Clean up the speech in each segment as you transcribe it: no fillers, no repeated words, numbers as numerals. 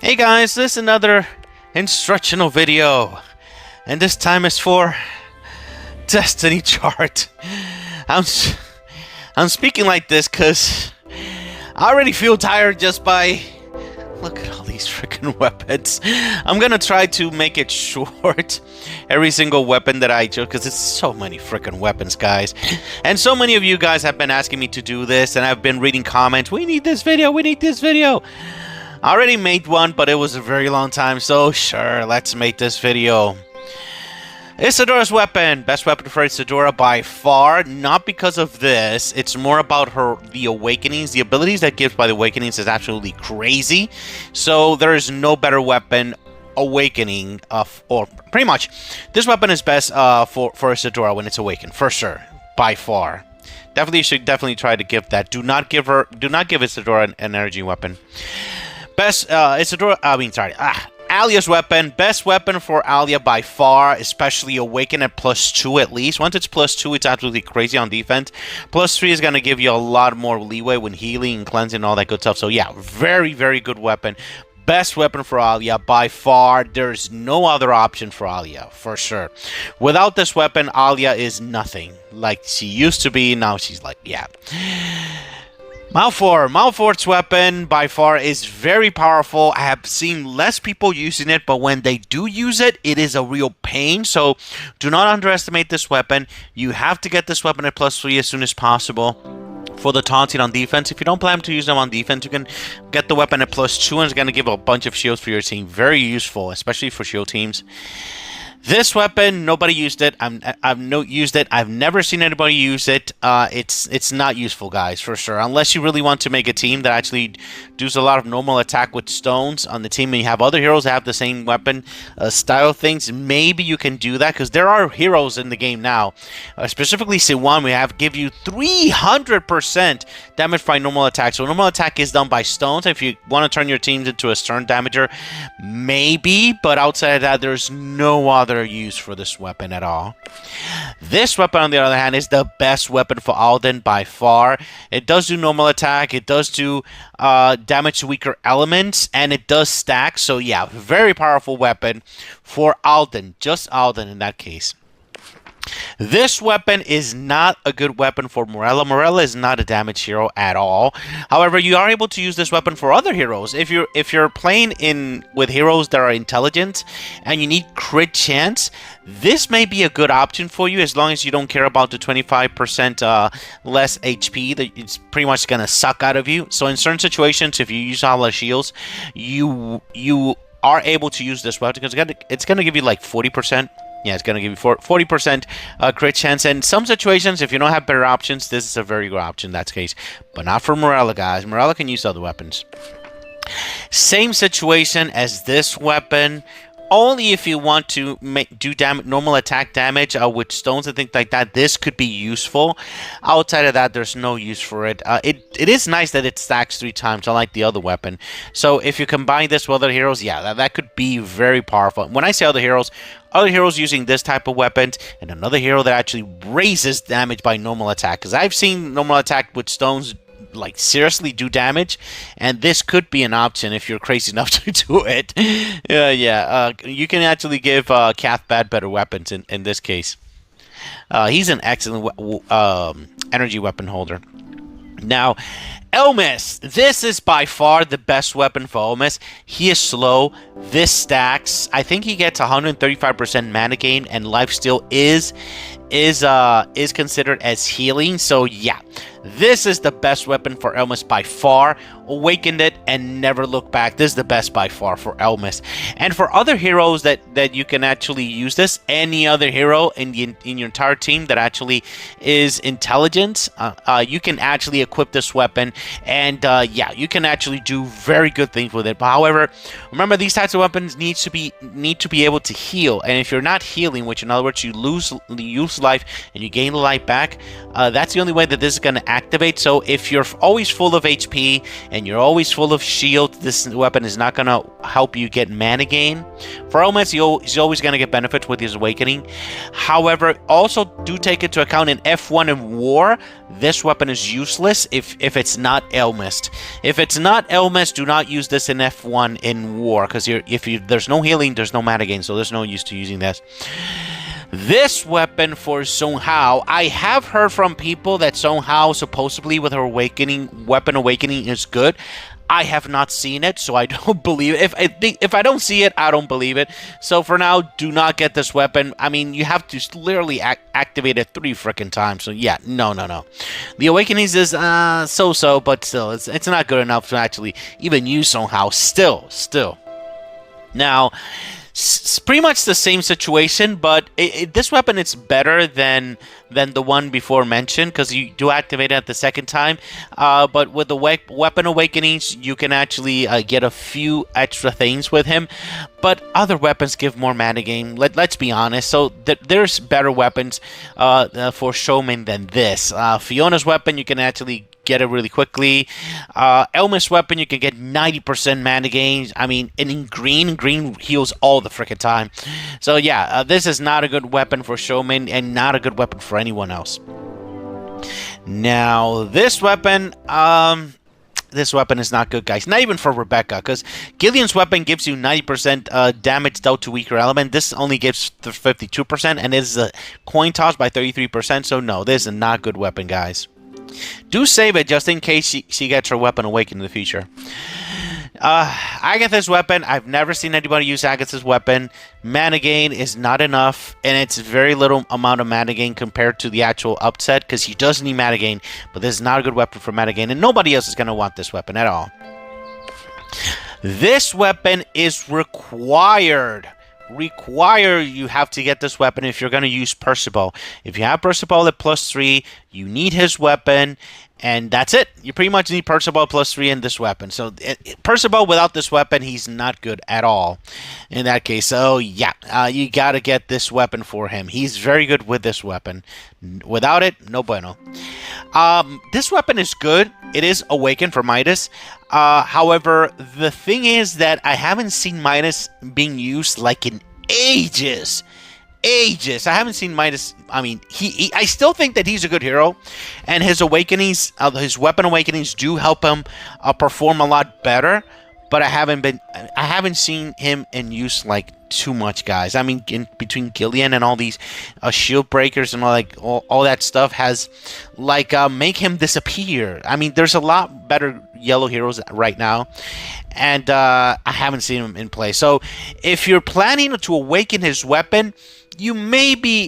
Hey guys, this is another instructional video, and this time is for Destiny chart. I'm speaking like this because I already feel tired just by look at all these freaking weapons. I'm gonna try to make it short. Every single weapon that I chose, because it's so many freaking weapons, guys. And so many of you guys have been asking me to do this, and I've been reading comments. We need this video. We need this video. I already made one, but it was a very long time, so sure, let's make this video. Isadora's weapon. Best weapon for Isadora by far. Not because of this. It's more about the awakenings. The abilities that gives by the awakenings is absolutely crazy. So there is no better weapon awakening, or pretty much. This weapon is best for Isadora when it's awakened, for sure. By far. You should definitely try to give that. Do not give Isadora an energy weapon. Best Alia's weapon. Best weapon for Alia by far, especially Awaken at +2 at least. Once it's +2, it's absolutely crazy on defense. +3 is going to give you a lot more leeway when healing and cleansing and all that good stuff. So yeah, very, very good weapon. Best weapon for Alia by far. There's no other option for Alia, for sure. Without this weapon, Alia is nothing. Like she used to be, now she's like, yeah. Malfort's weapon by far is very powerful. I have seen less people using it, but when they do use it, it is a real pain. So do not underestimate this weapon. You have to get this weapon at +3 as soon as possible for the taunting on defense. If you don't plan to use them on defense, you can get the weapon at +2 and it's going to give a bunch of shields for your team. Very useful, especially for shield teams. This weapon, nobody used it. I've not used it. I've never seen anybody use it. It's not useful, guys, for sure. Unless you really want to make a team that actually does a lot of normal attack with stones on the team, and you have other heroes that have the same weapon style things. Maybe you can do that because there are heroes in the game now. Specifically, Siwan, we have give you 300% damage by normal attack. So normal attack is done by stones. If you want to turn your teams into a stone damager, maybe. But outside of that, there's no other use for this weapon at all. This weapon, on the other hand, is the best weapon for Alden by far. It does do normal attack, it does do damage to weaker elements, and it does stack. So yeah, very powerful weapon for Alden, just Alden in that case. This weapon is not a good weapon for Morella. Morella is not a damage hero at all. However, you are able to use this weapon for other heroes. If you're playing with heroes that are intelligent and you need crit chance, this may be a good option for you as long as you don't care about the 25% less HP that it's pretty much going to suck out of you. So in certain situations, if you use all the shields, you are able to use this weapon because it's going to give you like 40%. Yeah, it's going to give you 40% crit chance. And in some situations, if you don't have better options, this is a very good option in that case. But not for Morella, guys. Morella can use other weapons. Same situation as this weapon. Only if you want to do normal attack damage with stones and things like that, this could be useful. Outside of that, there's no use for it. It is nice that it stacks 3 times, unlike the other weapon. So if you combine this with other heroes, yeah, that could be very powerful. When I say other heroes using this type of weapons, and another hero that actually raises damage by normal attack. Because I've seen normal attack with stones like seriously do damage, and this could be an option if you're crazy enough to do it. You can actually give Cathbad better weapons in this case. He's an excellent energy weapon holder. Now, Elmis. This is by far the best weapon for Elmis. He is slow. This stacks. I think he gets 135% mana gain, and lifesteal is considered as healing. So yeah, this is the best weapon for Elmis by far. Awakened it and never look back. This is the best by far for Elmis. And for other heroes that you can actually use this, any other hero in your entire team that actually is intelligent, you can actually equip this weapon, and yeah, you can actually do very good things with it. But however, remember, these types of weapons need to be able to heal, and if you're not healing, which in other words you lose life and you gain life back, that's the only way that this is going to activate. So if you're always full of HP and you're always full of shield, this weapon is not going to help you get mana gain. For Elmis, he's always going to get benefits with his awakening. However, also do take into account in F1 and War, this weapon is useless if it's not not Elmist. If it's not Elmist, do not use this in F1 in war, because there's no healing, there's no mana gain, so there's no use to using this. This weapon for Song Hao, I have heard from people that Song Hao supposedly with her weapon awakening is good. I have not seen it, so I don't believe it. If I don't see it, I don't believe it. So for now, do not get this weapon. I mean, you have to literally activate it 3 freaking times. So yeah, no. The awakenings is so-so, but still, it's not good enough to actually even use Song Hao. Still. Now, it's pretty much the same situation, but this weapon is better than the one before mentioned, because you do activate it the second time. But with the weapon awakenings, you can actually get a few extra things with him. But other weapons give more mana gain. Let's be honest. So there's better weapons for Showman than this. Fiona's weapon, you can actually get it really quickly. Elmis weapon, you can get 90% mana gains. I mean, and in green heals all the freaking time. So yeah, this is not a good weapon for Showman and not a good weapon for anyone else. Now, this weapon is not good, guys. Not even for Rebecca, because Gillian's weapon gives you 90% damage dealt to weaker element. This only gives 52%, and it is a coin toss by 33%. So no, this is not a good weapon, guys. Do save it just in case she gets her weapon awakened in the future. Agatha's weapon, I've never seen anybody use Agatha's weapon. Mana gain is not enough, and it's very little amount of mana gain compared to the actual upset, because she does need mana gain, but this is not a good weapon for mana gain, and nobody else is going to want this weapon at all. This weapon is required. You have to get this weapon if you're going to use Percival. If you have Percival at +3, you need his weapon, and that's it. You pretty much need Percival +3 in this weapon. So Percival without this weapon, he's not good at all in that case. So yeah, you got to get this weapon for him. He's very good with this weapon. Without it, no bueno. This weapon is good. It is Awaken for Midas. However, the thing is that I haven't seen Midas being used like in ages. I haven't seen Midas. I mean, I still think that he's a good hero, and his awakenings, his weapon awakenings do help him perform a lot better. But I haven't seen him in use like too much, guys. I mean, between Gillian and all these shield breakers and all that stuff has make him disappear. I mean, there's a lot better yellow heroes right now, and I haven't seen him in play. So if you're planning to awaken his weapon, you may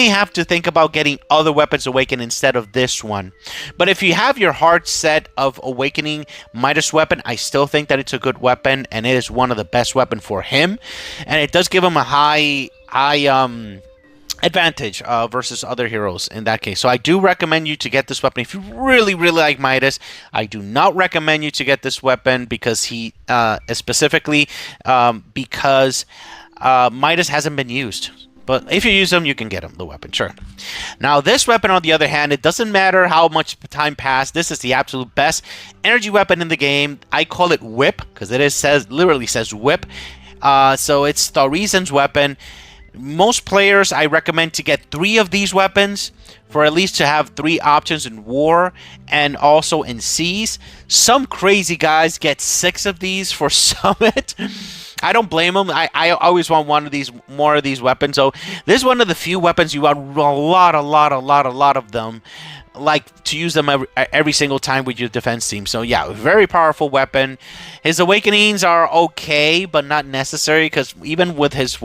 have to think about getting other weapons awakened instead of this one. But if you have your heart set of awakening Midas weapon, I still think that it's a good weapon, and it is one of the best weapon for him, and it does give him a high advantage versus other heroes in that case. So I do recommend you to get this weapon if you really like Midas. I do not recommend you to get this weapon because specifically because Midas hasn't been used. But if you use them, you can get the weapon, sure. Now, this weapon, on the other hand, it doesn't matter how much time passed. This is the absolute best energy weapon in the game. I call it Whip because it literally says Whip. So it's Tharizen's weapon. Most players, I recommend to get 3 of these weapons for at least to have 3 options in war and also in seas. Some crazy guys get 6 of these for Summit. I don't blame them. I always want more of these weapons. So this is one of the few weapons you want a lot of them, like to use them every single time with your defense team. So yeah, very powerful weapon. His awakenings are okay, but not necessary, because even with his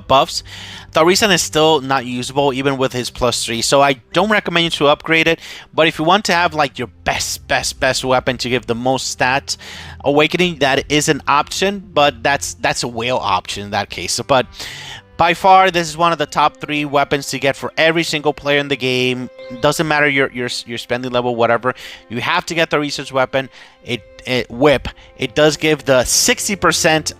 buffs, Tharizen is still not usable even with his +3, so I don't recommend you to upgrade it. But if you want to have like your best weapon to give the most stats, awakening, that is an option, but that's a whale option in that case. But by far, this is one of the top 3 weapons to get for every single player in the game. Doesn't matter your spending level, whatever. You have to get the research weapon. Whip. It does give the 60%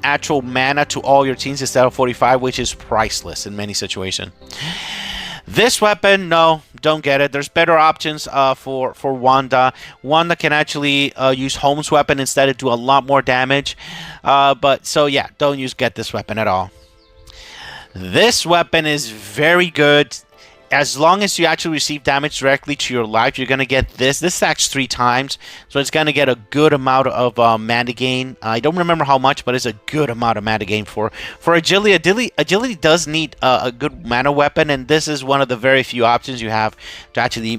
actual mana to all your teams instead of 45, which is priceless in many situations. This weapon, no, don't get it. There's better options for Wanda. Wanda can actually use Holmes' weapon instead of do a lot more damage. But so yeah, don't get this weapon at all. This weapon is very good. as long as you actually receive damage directly to your life, you're gonna get this. This stacks 3 times, so it's gonna get a good amount of mana gain. I don't remember how much, but it's a good amount of mana gain for agility. Agility does need a good mana weapon, and this is one of the very few options you have to actually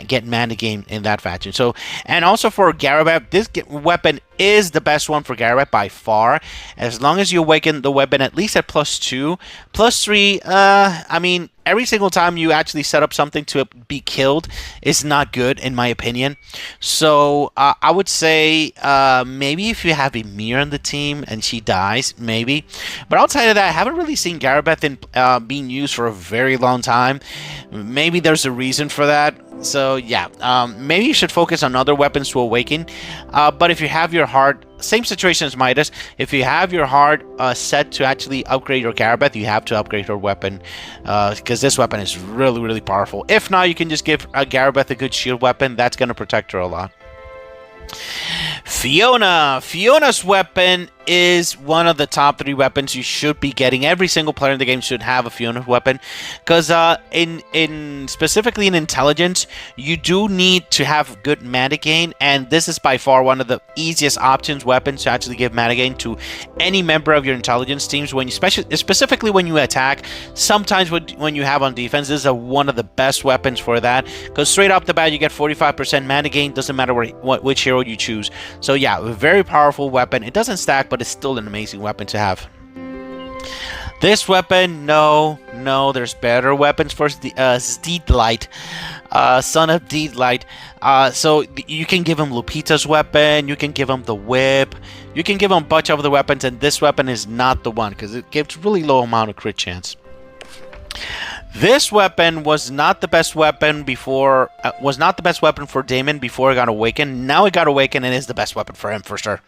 get mana gain in that faction. So, and also for Garabeth, this weapon is the best one for Garabeth by far. As long as you awaken the weapon at least at +2, +3. I mean, every single time you actually set up something to be killed is not good in my opinion. So I would say maybe if you have Emir on the team and she dies, maybe. But outside of that, I haven't really seen Garabeth being used for a very long time. Maybe there's a reason for that. So yeah, maybe you should focus on other weapons to awaken. But if you have your heart, same situation as Midas. If you have your heart set to actually upgrade your Garabeth, you have to upgrade her weapon because this weapon is really, really powerful. If not, you can just give Garabeth a good shield weapon. That's going to protect her a lot. Fiona's weapon is one of the top 3 weapons you should be getting. Every single player in the game should have a Fiona weapon, because in specifically in intelligence, you do need to have good mana gain, and this is by far one of the easiest weapons to actually give mana gain to any member of your intelligence teams. When you specifically when you attack, sometimes when you have on defense, this is one of the best weapons for that, because straight off the bat you get 45% mana gain. Doesn't matter which hero you choose. So yeah, a very powerful weapon. It doesn't stack, but it's still an amazing weapon to have. This weapon, no, there's better weapons for Steedlight, son of Deedlight. So you can give him Lupita's weapon, you can give him the whip, you can give him a bunch of other weapons, and this weapon is not the one because it gives really low amount of crit chance. This weapon was not the best weapon before. Was not the best weapon for Damon before it got awakened. Now it got awakened and is the best weapon for him for sure.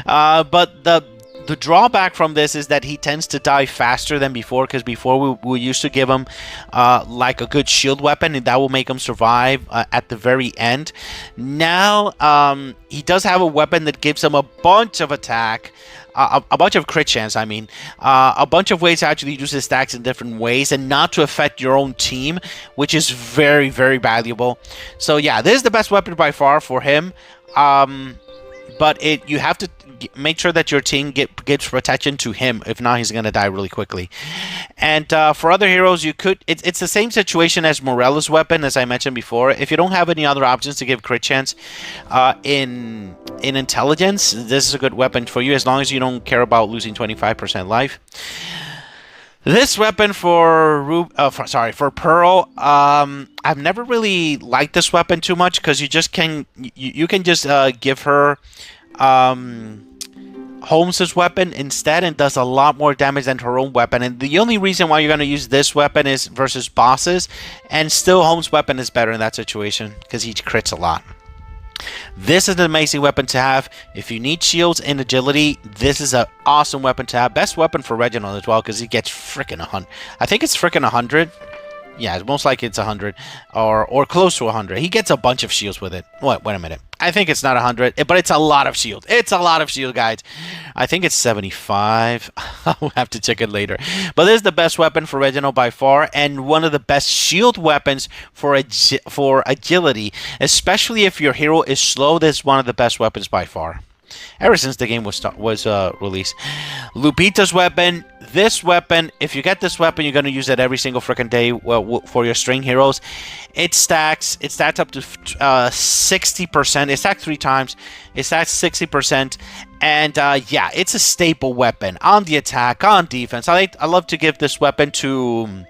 But the drawback from this is that he tends to die faster than before, because before we used to give him like a good shield weapon, and that will make him survive at the very end. Now he does have a weapon that gives him a bunch of attack. A bunch of crit chance, I mean. A bunch of ways to actually use his stacks in different ways and not to affect your own team, which is very, very valuable. So yeah, this is the best weapon by far for him. But you have to make sure that your team gives protection to him. If not, he's going to die really quickly. And for other heroes, you could... It's the same situation as Morella's weapon, as I mentioned before. If you don't have any other options to give crit chance in intelligence, this is a good weapon for you, as long as you don't care about losing 25% life. This weapon for Pearl, I've never really liked this weapon too much, because you can just give her Holmes's weapon instead, and does a lot more damage than her own weapon. And the only reason why you're going to use this weapon is versus bosses, and still Holmes' weapon is better in that situation because he crits a lot. This is an amazing weapon to have. If you need shields and agility, this is an awesome weapon to have. Best weapon for Reginald as well, because he gets freaking 100. I think it's freaking 100. Yeah, it's most likely it's 100 or close to 100. He gets a bunch of shields with it. Wait a minute. I think it's not 100, but it's a lot of shield. It's a lot of shield, guys. I think it's 75. I'll have to check it later. But this is the best weapon for Reginald by far, and one of the best shield weapons for agility, especially if your hero is slow. This is one of the best weapons by far, ever since the game was released. Lupita's weapon. This weapon, if you get this weapon, you're going to use it every single freaking day for your string heroes. It stacks up to 60%. It stacks 3 times. It stacks 60%. And yeah, it's a staple weapon on the attack, on defense. I love to give this weapon to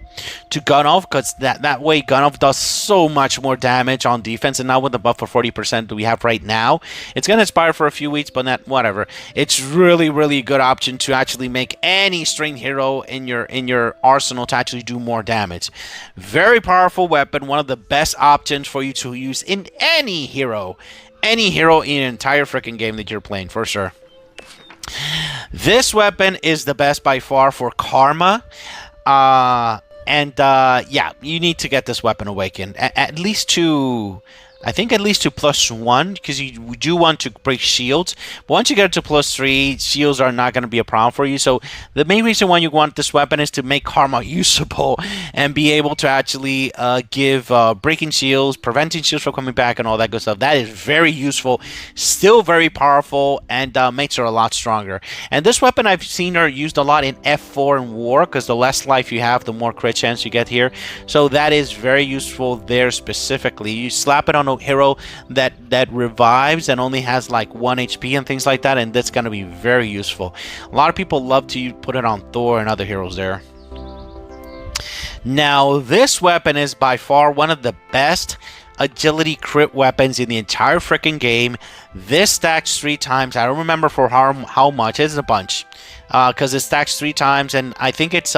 Gunoff, because that way Gunoff does so much more damage on defense, and now with the buff for 40% that we have right now, it's going to expire for a few weeks, but not whatever. It's really, really a good option to actually make any string hero in your arsenal to actually do more damage. Very powerful weapon, one of the best options for you to use in any hero in an entire freaking game that you're playing, for sure. This weapon is the best by far for Karma. Yeah, you need to get this weapon awakened, at least to I think at least to +1 because you do want to break shields. But once you get to +3, shields are not going to be a problem for you. So the main reason why you want this weapon is to make Karma usable and be able to actually give breaking shields, preventing shields from coming back, and all that good stuff. That is very useful, still very powerful, and makes her a lot stronger. And this weapon I've seen her used a lot in F4 and War because the less life you have, the more crit chance you get here. So that is very useful there specifically. You slap it on a hero that revives and only has like 1 HP and things like that, and that's going to be very useful. A lot of people love to put it on Thor and other heroes there. Now this weapon is by far one of the best agility crit weapons in the entire freaking game. This stacks 3 times. I don't remember for how much. It's a bunch because it stacks 3 times, and I think it's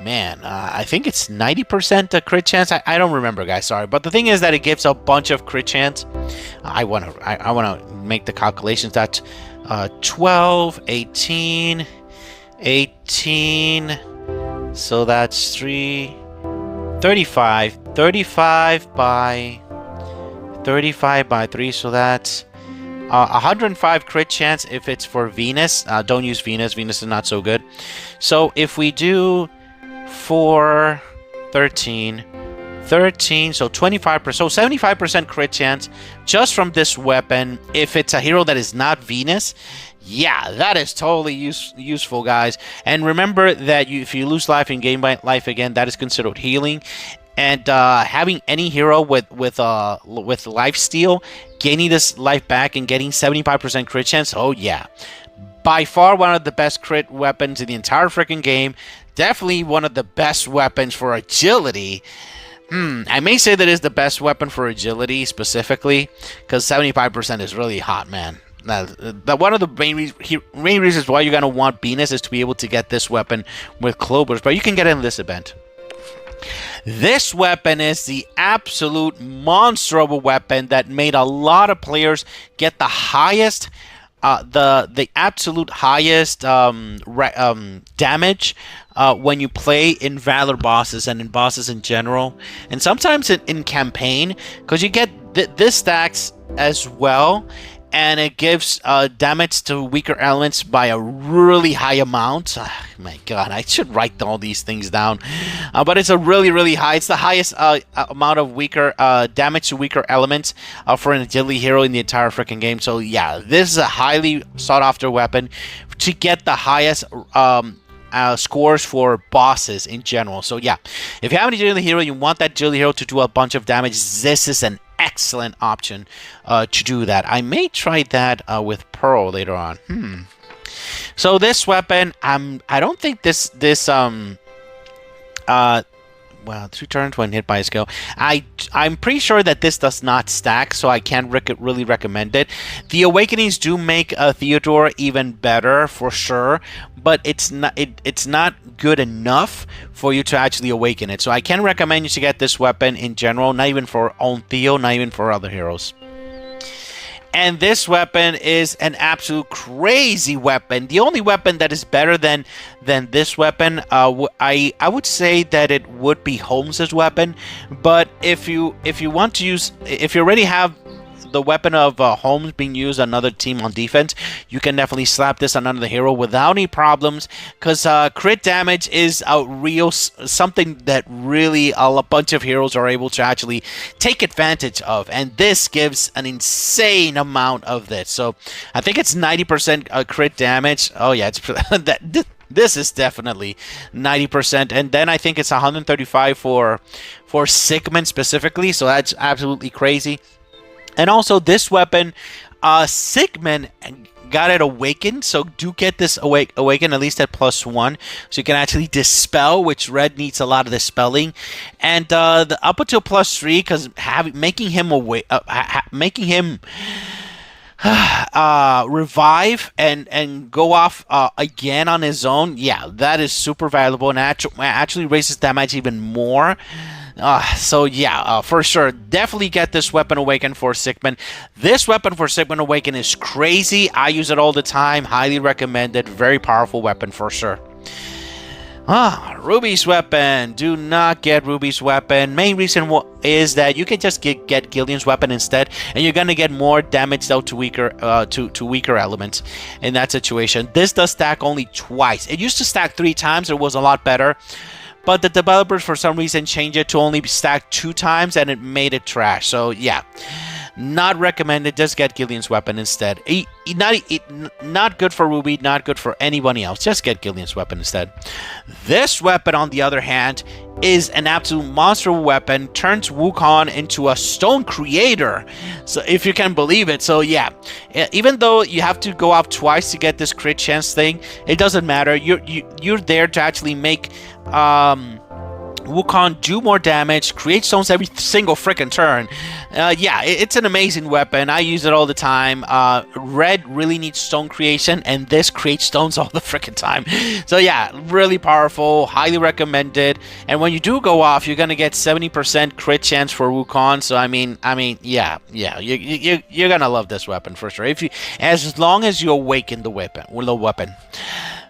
I think it's 90% crit chance. I don't remember, guys. Sorry, but the thing is that it gives a bunch of crit chance. I wanna make the calculations. That 12, 18, 18. So that's 35 by 3. So that's 105 crit chance if it's for Venus. Don't use Venus. Venus is not so good. So if we do 4, 13, so 25%, so 75% crit chance just from this weapon. If it's a hero that is not Venus, yeah, that is totally useful, guys. And remember that if you lose life and gain life again, that is considered healing. And having any hero with life steal, gaining this life back and getting 75% crit chance, oh yeah. By far one of the best crit weapons in the entire freaking game. Definitely one of the best weapons for agility. I may say that is the best weapon for agility specifically, because 75% is really hot, man. One of the main reasons why you're going to want Venus is to be able to get this weapon with Clovers, but you can get it in this event. This weapon is the absolute monster of a weapon that made a lot of players get the highest the absolute highest damage when you play in Valor bosses and in bosses in general, and sometimes in campaign, because you get this stacks as well, and it gives damage to weaker elements by a really high amount. My god, I should write all these things down. But it's a really high. It's the highest amount of weaker damage to weaker elements for an agility hero in the entire freaking game. So yeah, this is a highly sought after weapon to get the highest scores for bosses in general. So yeah, if you have an agility hero, you want that agility hero to do a bunch of damage, this is an excellent option to do that. I may try that with Pearl later on. So this weapon, I don't think this well, 2 turns when hit by a skill. I'm pretty sure that this does not stack, so I can't really recommend it. The Awakenings do make Theodore even better for sure, but it's not good enough for you to actually awaken it. So I can recommend you to get this weapon in general, not even for own Theo, not even for other heroes. And this weapon is an absolute crazy weapon. The only weapon that is better than this weapon, I would say that it would be Holmes's weapon. But if you want to use, if you already have the weapon of Holmes being used on another team on defense, you can definitely slap this on another hero without any problems, because crit damage is a real something that really a bunch of heroes are able to actually take advantage of, and this gives an insane amount of this. So I think it's 90% crit damage. Oh yeah, it's this is definitely 90%, and then I think it's 135 for Sigmund specifically, so that's absolutely crazy. And also this weapon, Sigmund got it awakened, so do get this awakened at least at +1, so you can actually dispel, which Red needs a lot of dispelling, and the up until +3, because making him revive and go off again on his own, yeah, that is super valuable and actually raises damage even more. So yeah, for sure, definitely get this weapon awakened for Sigmund. This weapon for Sigmund awaken is crazy. I use it all the time. Highly recommended. Very powerful weapon for sure. Ruby's weapon. Do not get Ruby's weapon. Main reason is that you can just get Gillian's weapon instead, and you're gonna get more damage dealt to weaker elements in that situation. This does stack only twice. It used to stack 3 times. It was a lot better, but the developers for some reason changed it to only stack 2 times, and it made it trash. So yeah. Not recommended. Just get Gillian's weapon instead. Not good for Ruby. Not good for anybody else. Just get Gillian's weapon instead. This weapon, on the other hand, is an absolute monster weapon. Turns Wukong into a stone creator. So if you can believe it. So yeah, even though you have to go off twice to get this crit chance thing, it doesn't matter. You're there to actually make Wukong do more damage, create stones every single freaking turn. Yeah, it's an amazing weapon. I use it all the time. Red really needs stone creation, and this creates stones all the freaking time. So yeah, really powerful, highly recommended. And when you do go off, you're gonna get 70% crit chance for Wukong. So I mean, yeah, you're gonna love this weapon for sure. As long as you awaken the weapon.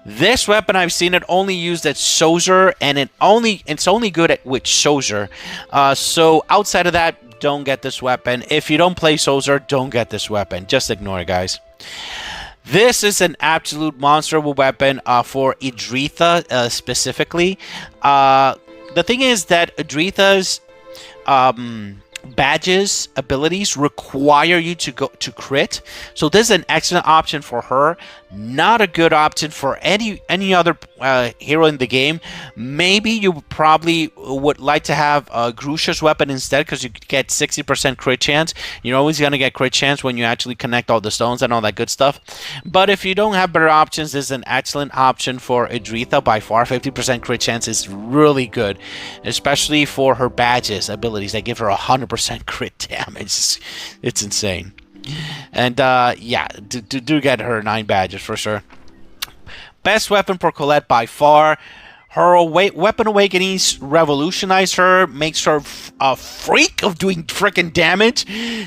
This weapon, I've seen it only used at Soldier, and it's only good with Soldier. So outside of that, don't get this weapon. If you don't play Soldier, don't get this weapon. Just ignore it, guys. This is an absolute monster weapon for Idritha specifically. The thing is that Idritha's badges, abilities require you to go to crit. So this is an excellent option for her. Not a good option for any other hero in the game. Maybe you probably would like to have Grusha's weapon instead, because you get 60% crit chance. You're always going to get crit chance when you actually connect all the stones and all that good stuff. But if you don't have better options, this is an excellent option for Idritha by far. 50% crit chance is really good, especially for her badges, abilities that give her 100% crit damage. It's insane. And yeah, do get her 9 badges for sure. Best weapon for Colette by far. Her weapon awakenings revolutionize her, makes her a freak of doing freaking damage.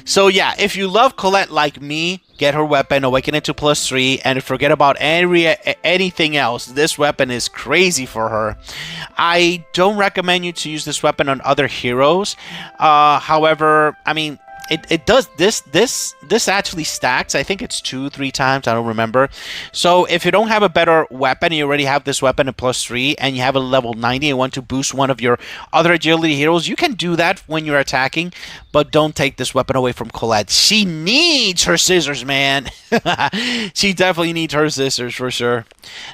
So yeah, if you love Colette like me, get her weapon, awaken it to +3, and forget about anything else. This weapon is crazy for her. I don't recommend you to use this weapon on other heroes. However, I mean, it does this actually stacks. I think it's 2-3 times, I don't remember. So if you don't have a better weapon, you already have this weapon at +3, and you have a level 90 and want to boost one of your other agility heroes, you can do that when you're attacking, but don't take this weapon away from Colette. She needs her scissors, man. She definitely needs her scissors for sure.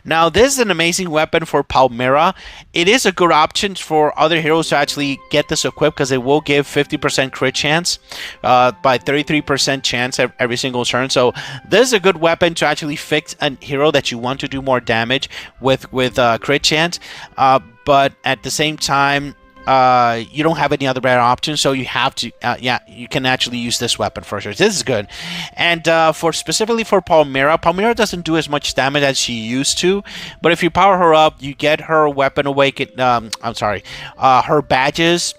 Now this is an amazing weapon for Palmyra. It is a good option for other heroes to actually get this equipped, because it will give 50% crit chance by 33% chance every single turn. So this is a good weapon to actually fix a hero that you want to do more damage with crit chance, but at the same time, you don't have any other better options, so you have to, yeah, you can actually use this weapon for sure. This is good. And specifically for Palmyra doesn't do as much damage as she used to, but if you power her up, you get her weapon awakened, her badges.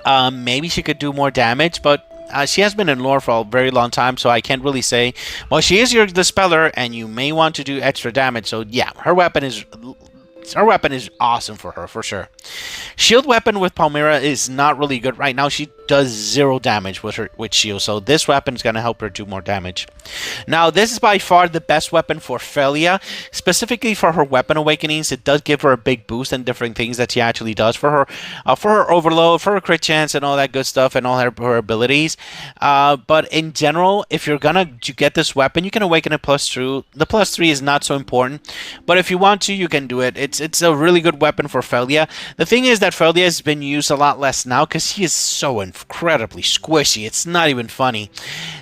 Maybe she could do more damage, but she has been in lore for a very long time, so I can't really say. Well, she is your dispeller, and you may want to do extra damage. So yeah, her weapon is awesome for her, for sure. Shield weapon with Palmyra is not really good right now. She does 0 damage with shield, so this weapon is going to help her do more damage. Now, this is by far the best weapon for Felia, specifically for her weapon awakenings. It does give her a big boost and different things that she actually does for her overload, for her crit chance, and all that good stuff, and all her abilities. But in general, if you're gonna get this weapon, you can awaken it +2. The +3 is not so important, but if you want to, you can do it. It's a really good weapon for Felia. The thing is that Felia has been used a lot less now, because she is so incredibly squishy. It's not even funny.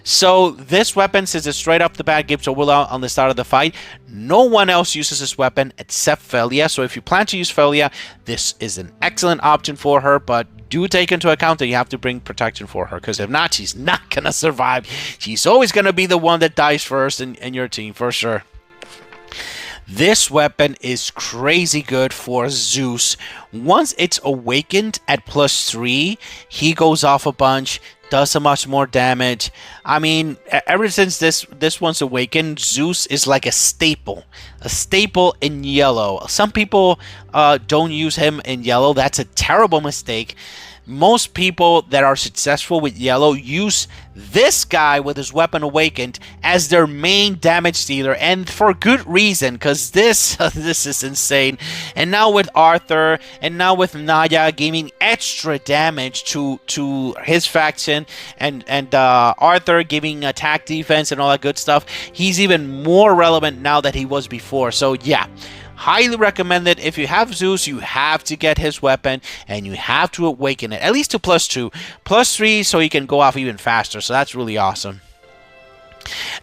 So this weapon, since it's straight off the bat, gives a will out on the start of the fight. No one else uses this weapon except Felia. So if you plan to use Felia, this is an excellent option for her, but do take into account that you have to bring protection for her, because if not, she's not gonna survive. She's always gonna be the one that dies first in your team, for sure. This weapon is crazy good for Zeus. Once it's awakened at +3, he goes off a bunch. does so much more damage. I mean, ever since this one's awakened, Zeus is like a staple in yellow. Some people don't use him in yellow. That's a terrible mistake. Most people that are successful with yellow use this guy with his weapon awakened as their main damage dealer, and for good reason, because this this is insane. And now with Arthur, and now with Naya giving extra damage to his faction, and Arthur giving attack, defense, and all that good stuff, he's even more relevant now than he was before. So yeah, highly recommend it. If you have Zeus, you have to get his weapon and you have to awaken it, at least to +2. +3 so he can go off even faster, so that's really awesome.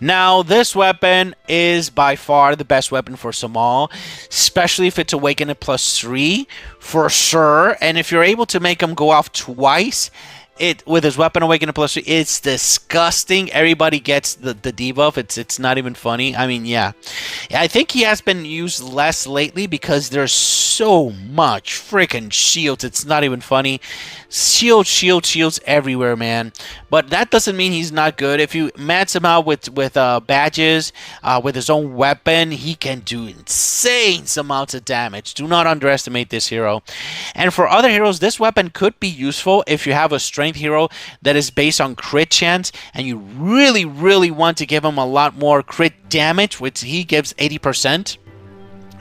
Now, this weapon is by far the best weapon for Samal, especially if it's awakened at +3, for sure. And if you're able to make him go off twice, with his weapon awakened at +3, it's disgusting. Everybody gets the debuff. It's not even funny. I mean, yeah. I think he has been used less lately because there's so much freaking shields. It's not even funny. Shields everywhere, man. But that doesn't mean he's not good. If you max him out with badges, with his own weapon, he can do insane amounts of damage. Do not underestimate this hero. And for other heroes, this weapon could be useful if you have a strength hero that is based on crit chance and you really want to give him a lot more crit damage, which he gives 80%.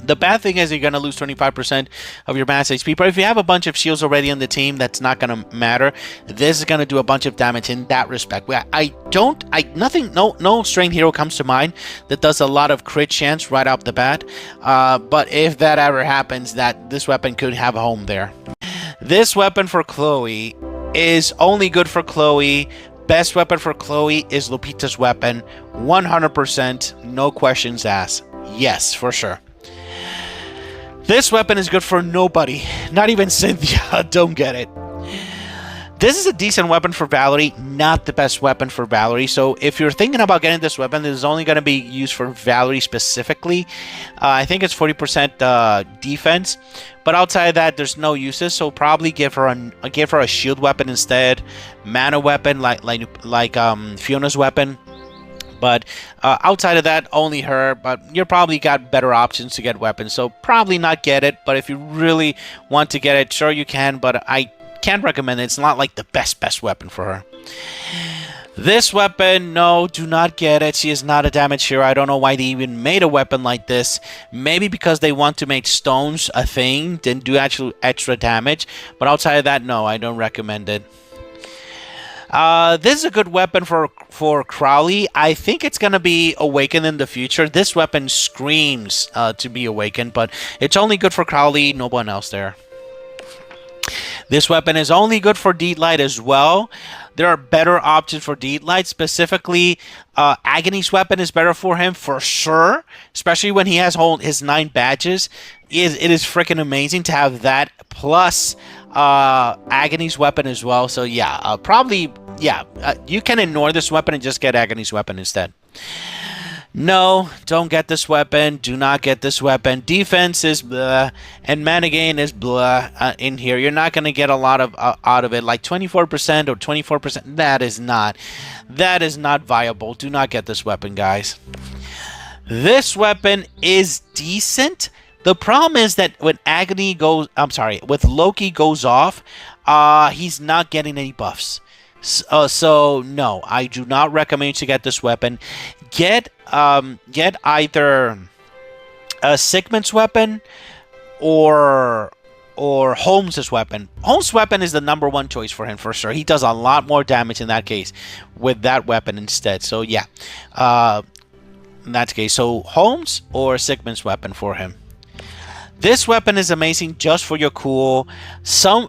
The bad thing is you're going to lose 25% of your max HP, but if you have a bunch of shields already on the team, that's not going to matter. This is going to do a bunch of damage in that respect. No strength hero comes to mind that does a lot of crit chance right off the bat, but if that ever happens, this weapon could have a home there. This weapon for Chloe is only good for Chloe. Best weapon for Chloe is Lupita's weapon. 100%, no questions asked. Yes, for sure. This weapon is good for nobody. Not even Cynthia. Don't get it. This is a decent weapon for Valerie, not the best weapon for Valerie. So if you're thinking about getting this weapon, this is only going to be used for Valerie specifically. I think it's 40% defense. But outside of that, there's no uses. So probably give her a shield weapon instead. Mana weapon like Fiona's weapon. But outside of that, only her. But you probably got better options to get weapons, so probably not get it. But if you really want to get it, sure you can. But I can't recommend it. It's not like the best weapon for her. This weapon, no, do not get it. She is not a damage hero. I don't know why they even made a weapon like this. Maybe because they want to make stones a thing, then do actual extra damage. But outside of that, no, I don't recommend it. This is a good weapon for Crowley. I think it's going to be awakened in the future. This weapon screams to be awakened, but it's only good for Crowley, no one else there. This weapon is only good for Deedlight as well. There are better options for Deedlight. Specifically, Agony's weapon is better for him for sure, especially when he has his 9 badges. It is freaking amazing to have that plus Agony's weapon as well. So yeah, you can ignore this weapon and just get Agony's weapon instead. No, don't get this weapon. Do not get this weapon. Defense is blah, and mana gain is blah in here. You're not going to get a lot of out of it, like 24% or 24%. That is not viable. Do not get this weapon, guys. This weapon is decent. The problem is that when with Loki goes off, he's not getting any buffs. So no, I do not recommend you to get this weapon. Get either a Sigmund's weapon or Holmes' weapon. Holmes' weapon is the #1 choice for him for sure. He does a lot more damage in that case with that weapon instead. So yeah, in that case, so Holmes or Sigmund's weapon for him. This weapon is amazing just for your cool.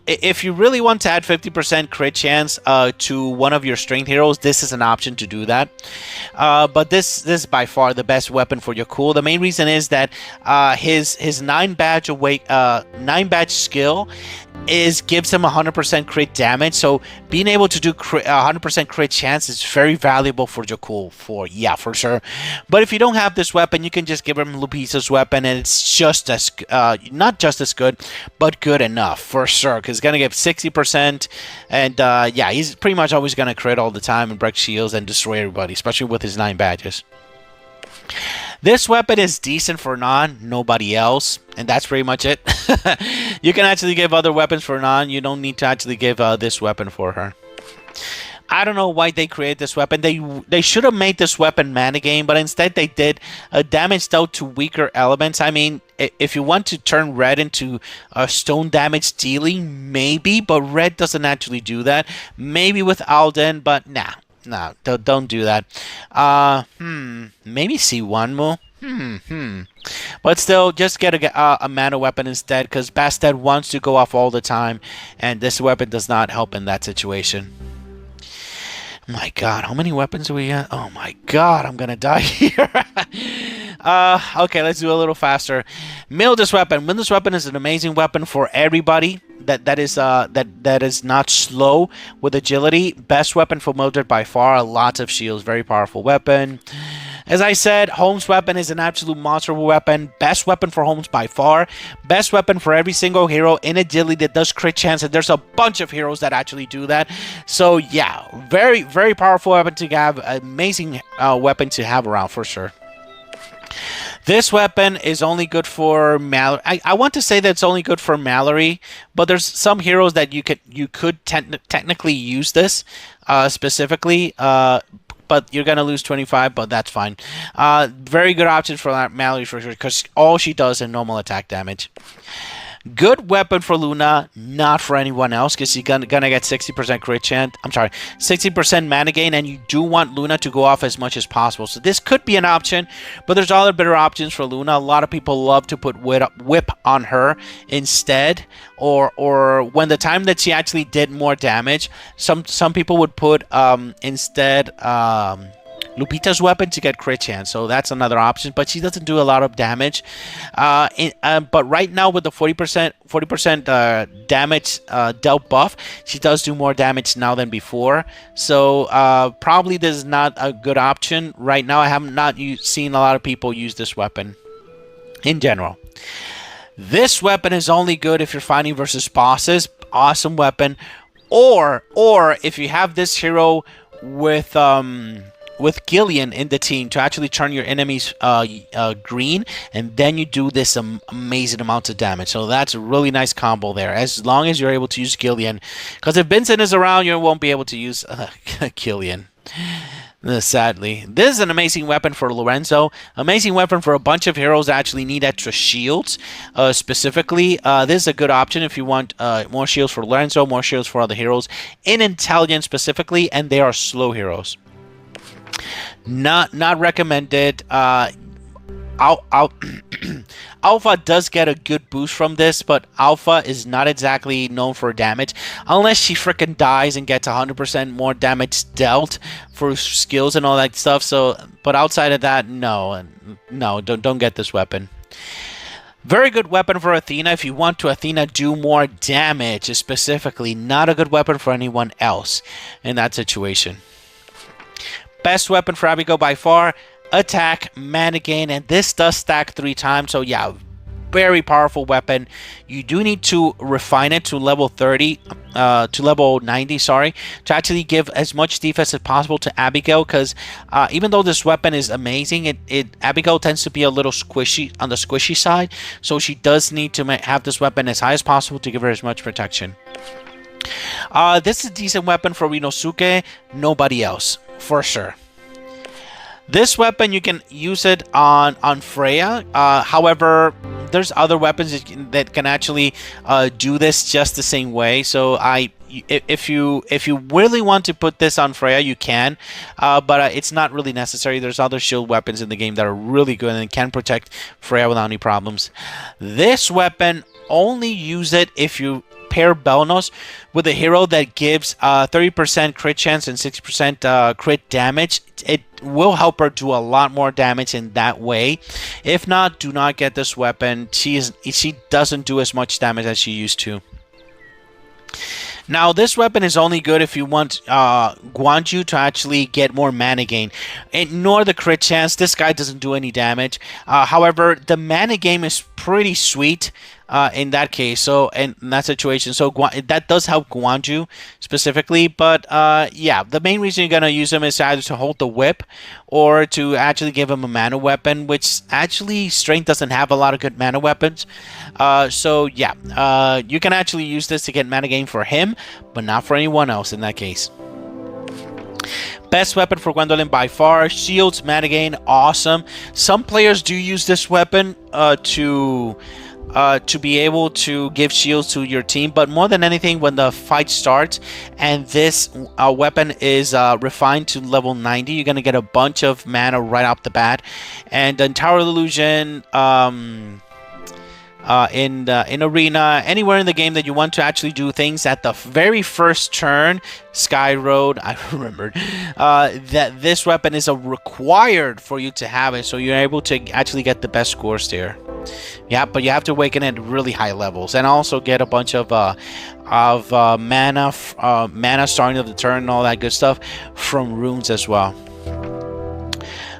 If you really want to add 50% crit chance to one of your strength heroes, this is an option to do that. But this is by far the best weapon for your cool. The main reason is that his 9 badge skill is gives them 100% crit damage. So being able to do 100% crit chance is very valuable for Jakul, for sure. But if you don't have this weapon, you can just give him Lupita's weapon, and it's just as not just as good, but good enough for sure. Because it's gonna give 60%, and yeah, he's pretty much always gonna crit all the time and break shields and destroy everybody, especially with his 9 badges. This weapon is decent for nobody else, and that's pretty much it. You can actually give other weapons for you don't need to actually give this weapon for her. I don't know why they created this weapon. They should have made this weapon mana gain, but instead they did a damage dealt to weaker elements. I mean, if you want to turn red into stone damage dealing, maybe, but red doesn't actually do that. Maybe with Alden, but nah. No, don't do that. Maybe C1 more. But still, just get a mana weapon instead, because Bastet wants to go off all the time, and this weapon does not help in that situation. My God, how many weapons do we have? Oh my God, I'm gonna die here. Okay, let's do a little faster. Mildred's weapon. Mildred's weapon is an amazing weapon for everybody that is not slow with agility. Best weapon for Mildred by far. Lots of shields. Very powerful weapon. As I said, Holmes' weapon is an absolute monster weapon. Best weapon for Holmes by far. Best weapon for every single hero in agility that does crit chance. And there's a bunch of heroes that actually do that. So yeah, very, very powerful weapon to have. Amazing weapon to have around for sure. This weapon is only good for Mallory. I want to say that it's only good for Mallory, but there's some heroes that you could technically use this specifically. But you're gonna lose 25, but that's fine. Very good option for Mallory for sure, because all she does is normal attack damage. Good weapon for Luna, not for anyone else, because you're gonna get 60% crit chance. I'm sorry, 60% mana gain, and you do want Luna to go off as much as possible. So this could be an option, but there's other better options for Luna. A lot of people love to put whip on her instead, or when the time that she actually did more damage. Some people would put instead Lupita's weapon to get crit chance, so that's another option, but she doesn't do a lot of damage. But right now with the 40% damage dealt buff, she does do more damage now than before. So probably this is not a good option right now. I have not seen a lot of people use this weapon in general. This weapon is only good if you're fighting versus bosses. Awesome weapon, or if you have this hero with Gillian in the team to actually turn your enemies green, and then you do this amazing amounts of damage. So that's a really nice combo there, as long as you're able to use Gillian. Because if Vincent is around, you won't be able to use Gillian. Sadly. This is an amazing weapon for Lorenzo. Amazing weapon for a bunch of heroes that actually need extra shields. Specifically, this is a good option if you want more shields for Lorenzo, more shields for other heroes. In Intelligence specifically, and they are slow heroes. Not recommended. Alpha does get a good boost from this, but Alpha is not exactly known for damage unless she freaking dies and gets 100% more damage dealt for skills and all that stuff. So, but outside of that, no, don't get this weapon. Very good weapon for Athena if you want to Athena do more damage specifically. Not a good weapon for anyone else in that situation. Best weapon for Abigail by far, attack, mana gain, and this does stack 3 times. So yeah, very powerful weapon. You do need to refine it to level 30, to level 90, sorry, to actually give as much defense as possible to Abigail, because even though this weapon is amazing, Abigail tends to be a little squishy, on the squishy side, so she does need to have this weapon as high as possible to give her as much protection. This is a decent weapon for Rinosuke, nobody else, for sure. This weapon, you can use it on Freya. However, there's other weapons that can actually do this just the same way. So if you really want to put this on Freya, you can, but it's not really necessary. There's other shield weapons in the game that are really good and can protect Freya without any problems. This weapon, only use it if you pair Belnos with a hero that gives 30% crit chance and 60% crit damage. It will help her do a lot more damage in that way. If not, do not get this weapon. She doesn't do as much damage as she used to. Now, this weapon is only good if you want Guanju to actually get more mana gain. Ignore the crit chance. This guy doesn't do any damage. However, the mana gain is pretty sweet in that case. So, in that situation, so that does help Guanju specifically. But yeah, the main reason you're gonna use him is either to hold the whip or to actually give him a mana weapon, which actually Strength doesn't have a lot of good mana weapons. So yeah, you can actually use this to get mana gain for him, but not for anyone else in that case. Best weapon for Gwendolyn by far. Shields, mana gain, awesome. Some players do use this weapon to be able to give shields to your team, but more than anything, when the fight starts and this weapon is refined to level 90, you're gonna get a bunch of mana right off the bat. And in Tower Illusion, in Arena, anywhere in the game that you want to actually do things at the very first turn, Sky Road, I remembered that this weapon is a required for you to have it, so you're able to actually get the best scores there. Yeah, but you have to awaken at really high levels, and also get a bunch of mana starting of the turn and all that good stuff from runes as well.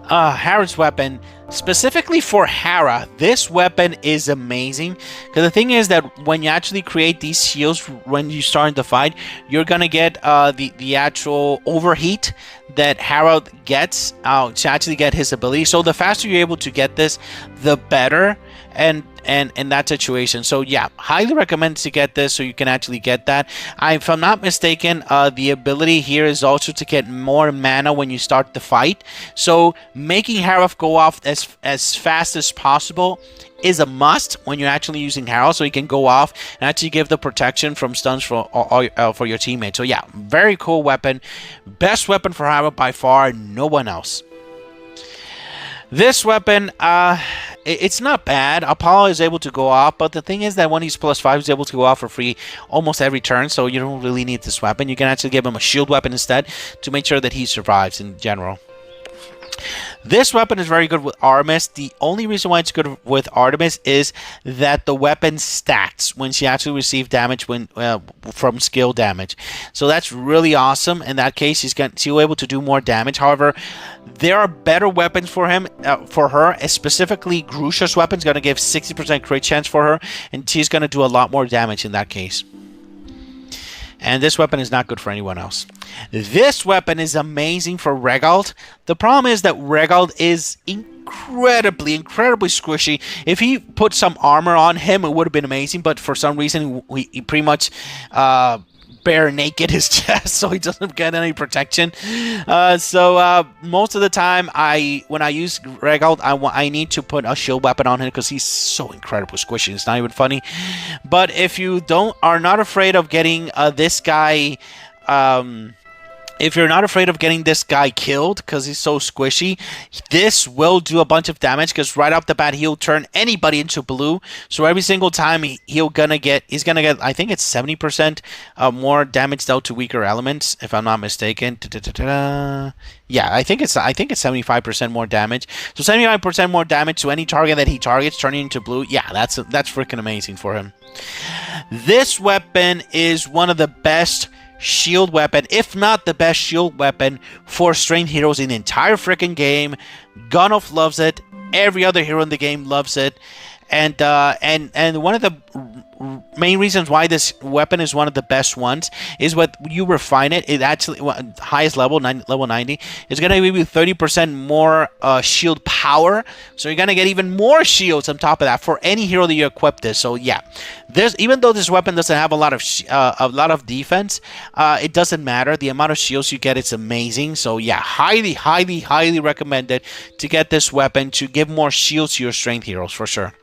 Hera's weapon. Specifically for Hera, this weapon is amazing, because the thing is that when you actually create these shields when you start the fight, you're gonna get the actual overheat that Hera gets to actually get his ability. So the faster you're able to get this, the better. And in that situation, so yeah, highly recommend to get this so you can actually get that. If I'm not mistaken, the ability here is also to get more mana when you start the fight. So making Harif go off as fast as possible is a must when you're actually using Harrow, so he can go off and actually give the protection from stuns for your teammates. So yeah, very cool weapon. Best weapon for Harrow by far, no one else. This weapon, it's not bad. Apollo is able to go off, but the thing is that when he's +5, he's able to go off for free almost every turn, so you don't really need this weapon. You can actually give him a shield weapon instead to make sure that he survives in general. This weapon is very good with Artemis. The only reason why it's good with Artemis is that the weapon stacks when she actually receives damage from skill damage. So that's really awesome. In that case, she's able to do more damage. However, there are better weapons for her, specifically Grusha's weapon is going to give 60% crit chance for her, and she's going to do a lot more damage in that case. And this weapon is not good for anyone else. This weapon is amazing for Regald. The problem is that Regald is incredibly squishy. If he put some armor on him, it would have been amazing, but for some reason, he pretty much bare naked his chest, so he doesn't get any protection. So most of the time, when I use Regald, I need to put a shield weapon on him because he's so incredibly squishy. It's not even funny. But if you are not afraid of getting this guy, if you're not afraid of getting this guy killed because he's so squishy, this will do a bunch of damage because right off the bat he'll turn anybody into blue. So every single time he's gonna get I think it's 70% more damage dealt to weaker elements, if I'm not mistaken. Yeah, I think it's 75% more damage. So 75% more damage to any target that he targets, turning into blue. Yeah, that's freaking amazing for him. This weapon is one of the best shield weapon, if not the best shield weapon for strength heroes in the entire freaking game. Gunoff loves it. Every other hero in the game loves it. And one of the main reasons why this weapon is one of the best ones is when you refine it. It actually, highest level, level 90, is going to give you 30% more shield power. So you're going to get even more shields on top of that for any hero that you equip this. So yeah, even though this weapon doesn't have a lot of defense, it doesn't matter. The amount of shields you get, it's amazing. So yeah, highly recommended to get this weapon to give more shields to your strength heroes for sure.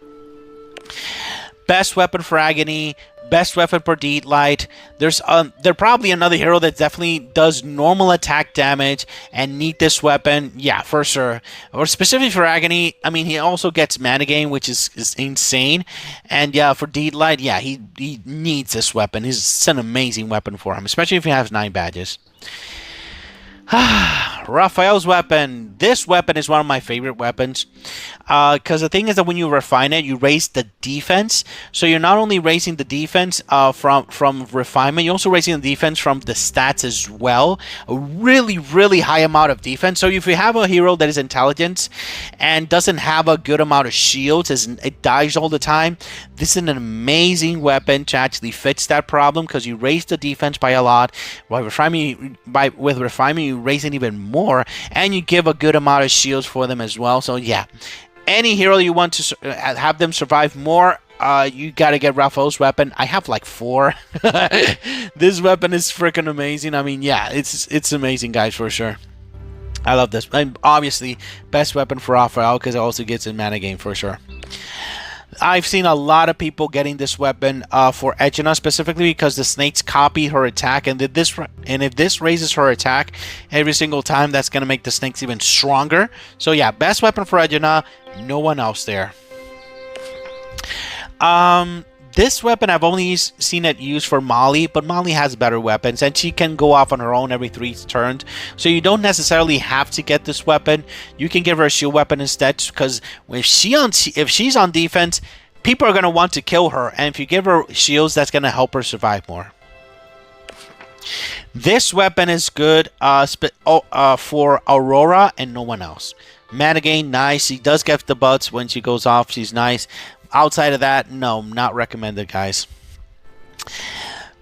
Best weapon for Agony, best weapon for Deedlight. There's probably another hero that definitely does normal attack damage and need this weapon. Yeah, for sure. Or specifically for Agony, I mean, he also gets mana gain, which is insane. And yeah, for Deedlight, yeah, he needs this weapon. It's an amazing weapon for him, especially if he has 9 badges. Raphael's weapon. This weapon is one of my favorite weapons. Because the thing is that when you refine it, you raise the defense. So you're not only raising the defense from refinement, you're also raising the defense from the stats as well. A really, really high amount of defense. So if you have a hero that is intelligence and doesn't have a good amount of shields, as it dies all the time, this is an amazing weapon to actually fix that problem because you raise the defense by a lot. With refinement, you raise it even more, and you give a good amount of shields for them as well. So yeah, any hero you want to have them survive more, you gotta get Raphael's weapon. I have like 4. This weapon is freaking amazing. I mean, yeah, it's amazing, guys, for sure. I love this. And obviously, best weapon for Raphael because it also gets in mana game for sure. I've seen a lot of people getting this weapon for Ejina specifically because the snakes copy her attack, and if this raises her attack every single time, that's gonna make the snakes even stronger. So yeah, best weapon for Ejina, no one else there. This weapon, I've only seen it used for Molly, but Molly has better weapons, and she can go off on her own every 3 turns. So you don't necessarily have to get this weapon. You can give her a shield weapon instead, because if she's on defense, people are going to want to kill her, and if you give her shields, that's going to help her survive more. This weapon is good for Aurora and no one else. Mana gain, nice. She does get the butts when she goes off. She's nice. Outside of that, no, not recommended, guys.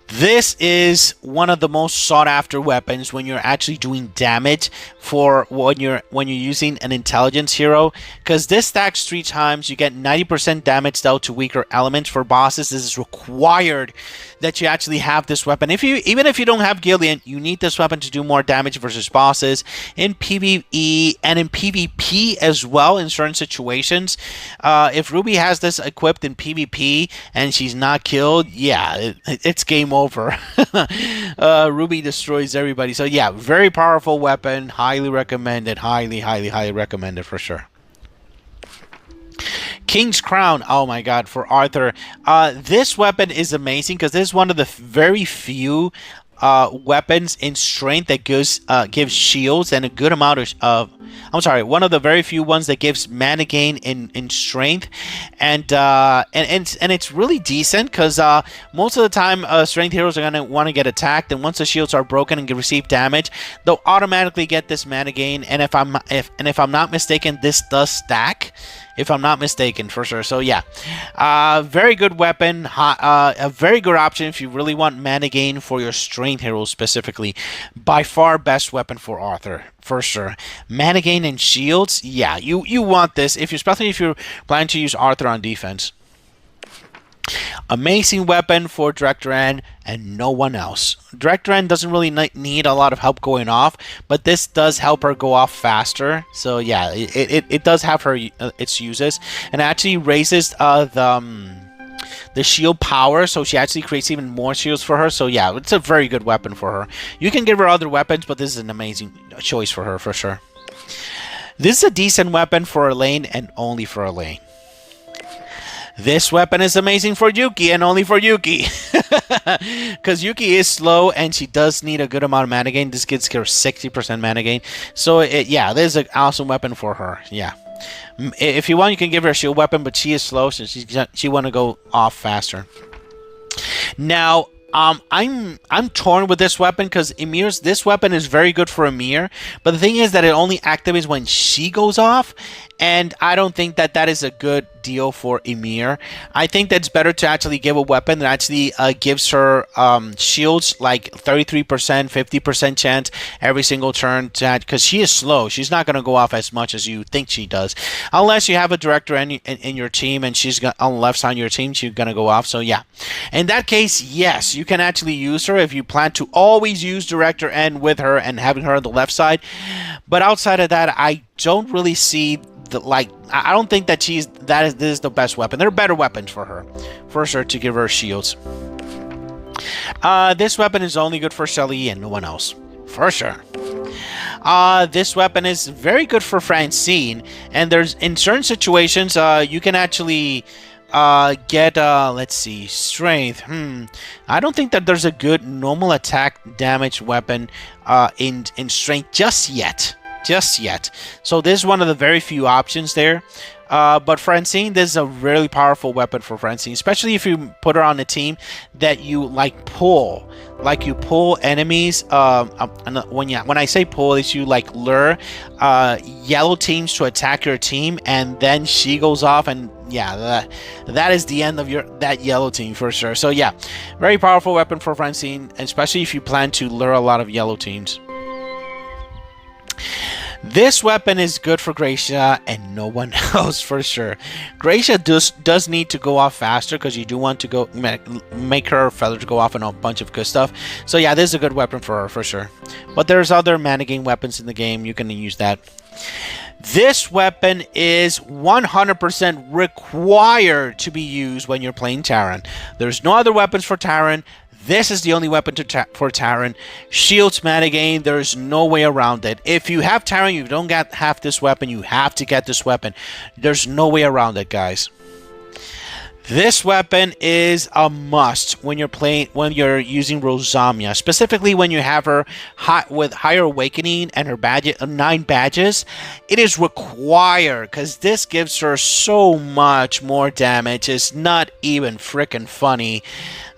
This is one of the most sought after weapons when you're actually doing damage for when you're using an intelligence hero, because this stacks 3 times. You get 90% damage dealt to weaker elements. For bosses, this is required that you actually have this weapon. Even if you don't have Gillian, you need this weapon to do more damage versus bosses in PvE and in PvP as well in certain situations. If Ruby has this equipped in PvP and she's not killed, yeah, it's game over. Ruby destroys everybody. So yeah, very powerful weapon. Highly recommended. Highly recommended for sure. King's Crown, oh my god, for Arthur. This weapon is amazing because this is one of the very few weapons in strength that gives shields and a good amount of one of the very few ones that gives mana gain in strength, and it's really decent because most of the time strength heroes are gonna want to get attacked, and once the shields are broken and receive damage, they'll automatically get this mana gain. And if I'm not mistaken, this does stack. If I'm not mistaken, for sure. So yeah, very good weapon, a very good option if you really want mana gain for your strength heroes specifically. By far best weapon for Arthur, for sure. Mana gain and shields, yeah, you want this especially if you're planning to use Arthur on defense. Amazing weapon for Director N and no one else. Director N doesn't really need a lot of help going off, but this does help her go off faster. So yeah, it does have its uses, and actually raises the shield power, so she actually creates even more shields for her. So yeah, it's a very good weapon for her. You can give her other weapons, but this is an amazing choice for her for sure. This is a decent weapon for Elaine and only for Elaine. This weapon is amazing for Yuki and only for Yuki. Because Yuki is slow and she does need a good amount of mana gain. This gives her 60% mana gain. So, yeah, this is an awesome weapon for her. Yeah. If you want, you can give her a shield weapon, but she is slow, so she want to go off faster. Now, I'm torn with this weapon because this weapon is very good for Emir, but the thing is that it only activates when she goes off, and I don't think that is a good deal for Emir. I think that's better to actually give a weapon that actually gives her shields like 33%, 50% chance every single turn, because she is slow. She's not going to go off as much as you think she does, unless you have a director in your team and she's on the left side of your team, she's going to go off. So yeah, in that case, yes, you can actually use her if you plan to always use director N with her and having her on the left side. But outside of that, I don't really see I don't think that this is the best weapon. There are better weapons for her, for sure, to give her shields. This weapon is only good for Shelly and no one else, for sure. This weapon is very good for Francine, and in certain situations, you can actually Get let's see, strength. I don't think that there's a good normal attack damage weapon in strength just yet. Just yet. So this is one of the very few options there. But Francine, this is a really powerful weapon for Francine, especially if you put her on a team that you like pull. Like you pull enemies. When I say pull, is you like lure yellow teams to attack your team, and then she goes off, and yeah, that is the end of that yellow team for sure. So yeah, very powerful weapon for Francine, especially if you plan to lure a lot of yellow teams. This weapon is good for Gracia and no one else for sure. Gracia does need to go off faster because you do want to go make her feathers go off and a bunch of good stuff. So yeah, this is a good weapon for her for sure. But there's other mana gain weapons in the game. You can use that. This weapon is 100% required to be used when you're playing Terran. There's no other weapons for Terran. This is the only weapon for Terran. Shields mana gain. There's no way around it. If you have Terran, you don't have this weapon. You have to get this weapon. There's no way around it, guys. This weapon is a must when you're using Rosamia, specifically when you have her with higher awakening and her 9 badges. It is required because this gives her so much more damage. It's not even freaking funny.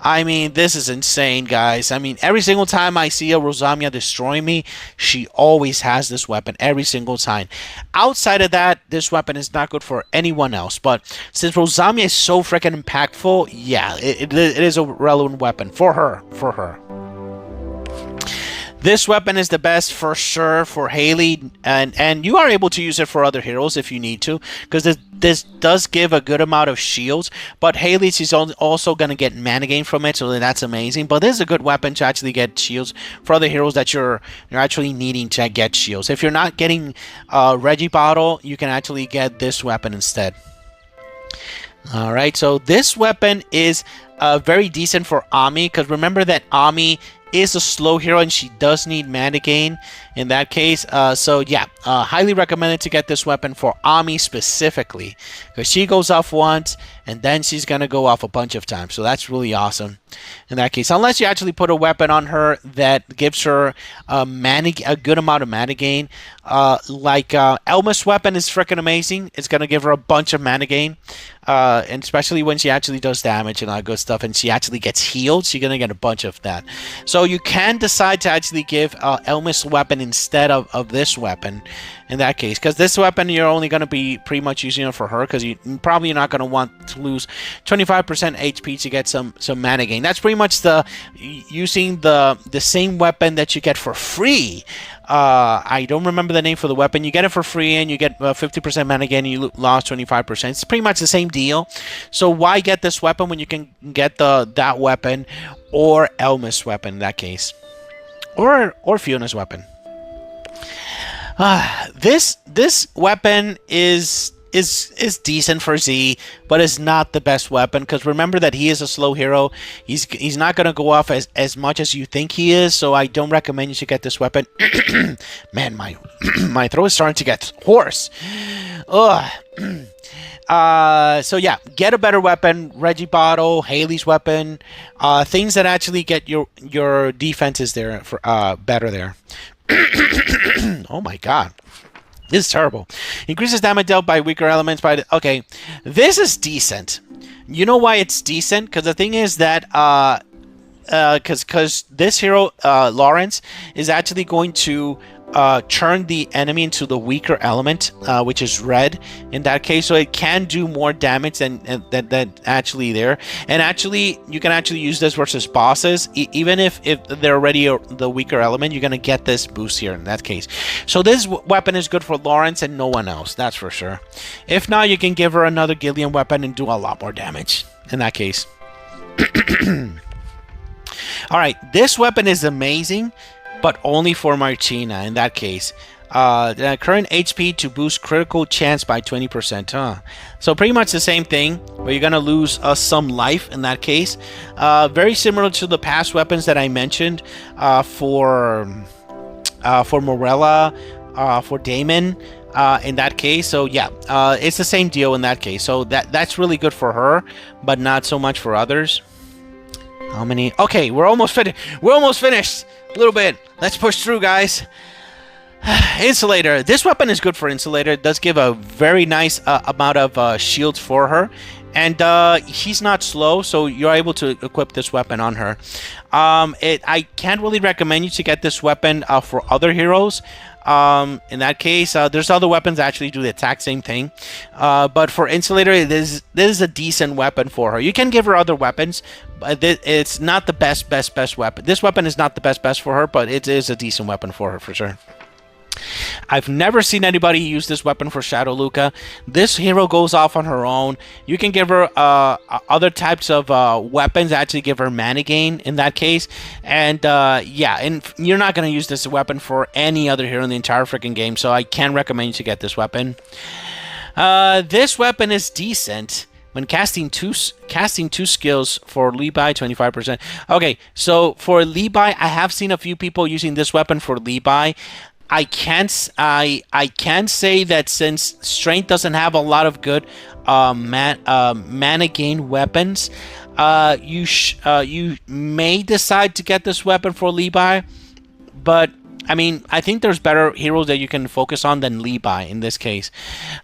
I mean, this is insane, guys. I mean, every single time I see a Rosamia destroy me, she always has this weapon every single time. Outside of that, this weapon is not good for anyone else. But since Rosamia is so freaking impactful, yeah, it is a relevant weapon for her. This weapon is the best for sure for Haley, and you are able to use it for other heroes if you need to, because this does give a good amount of shields, but Haley's is also going to get mana gain from it, so that's amazing. But this is a good weapon to actually get shields for other heroes that you're actually needing to get shields. If you're not getting Reggie Bottle, you can actually get this weapon instead. Alright, so this weapon is very decent for Ami, because remember that Ami is a slow hero and she does need mana gain in that case. So yeah, highly recommended to get this weapon for Ami specifically, because she goes off once and then she's gonna go off a bunch of times. So that's really awesome in that case, unless you actually put a weapon on her that gives her a good amount of mana gain. Like Elma's weapon is freaking amazing. It's gonna give her a bunch of mana gain, and especially when she actually does damage and all that good stuff, and she actually gets healed, she's gonna get a bunch of that. So you can decide to actually give Elma's weapon instead of this weapon in that case, because this weapon you're only going to be pretty much using it for her, because you probably not going to want to lose 25% HP to get some mana gain. That's pretty much using the same weapon that you get for free. I don't remember the name for the weapon. You get it for free and you get 50% mana gain and you lost 25%. It's pretty much the same deal. So why get this weapon when you can get that weapon or Elma's weapon in that case, or Fiona's weapon? This weapon is decent for Z, but it's not the best weapon, because remember that he is a slow hero. He's not going to go off as much as you think he is, so I don't recommend you should get this weapon. Man, my throat is starting to get hoarse. Ugh. So yeah, get a better weapon. Reggie Bottle, Haley's weapon, things that actually get your defenses there for better there. Oh my god, this is terrible. Increases damage dealt by weaker elements okay, this is decent. You know why it's decent? Because the thing is that because this hero Lawrence is actually going to turn the enemy into the weaker element, which is red in that case, so it can do more damage than actually there. And actually, you can actually use this versus bosses, even if they're already the weaker element. You're gonna get this boost here in that case. So this weapon is good for Lawrence and no one else, that's for sure. If not, you can give her another Gillian weapon and do a lot more damage in that case. Alright, this weapon is amazing, but only for Martina in that case. The current HP to boost critical chance by 20%. So pretty much the same thing, but you're gonna lose some life in that case. Very similar to the past weapons that I mentioned for Morella, for Damon. in that case. So yeah, it's the same deal in that case. So that's really good for her, but not so much for others. How many? Okay, we're almost finished. We're almost finished. A little bit. Let's push through, guys. Insulator. This weapon is good for Insulator. It does give a very nice amount of shields for her. And she's not slow, so you're able to equip this weapon on her. I can't really recommend you to get this weapon for other heroes. In that case, there's other weapons that actually do the exact same thing. But for Insulator, this is a decent weapon for her. You can give her other weapons, but it's not the best weapon. This weapon is not the best for her, but it is a decent weapon for her, for sure. I've never seen anybody use this weapon for Shadow Luca. This hero goes off on her own. You can give her other types of weapons that actually give her mana gain in that case. And yeah, and you're not going to use this weapon for any other hero in the entire freaking game, so I can recommend you to get this weapon. This weapon is decent. When casting two skills for Levi, 25%. Okay, so for Levi, I have seen a few people using this weapon for Levi. I can't say that since Strength doesn't have a lot of good mana gain weapons, you may decide to get this weapon for Levi, but I mean, I think there's better heroes that you can focus on than Levi in this case.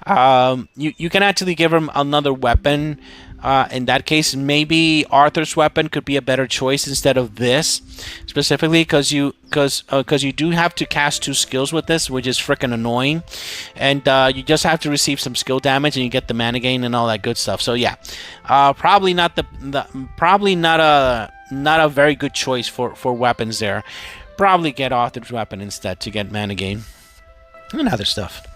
You can actually give him another weapon. In that case, maybe Arthur's weapon could be a better choice instead of this, specifically because you do have to cast 2 skills with this, which is freaking annoying, and you just have to receive some skill damage and you get the mana gain and all that good stuff. So yeah, probably not a very good choice for weapons there. Probably get Arthur's weapon instead to get mana gain and other stuff.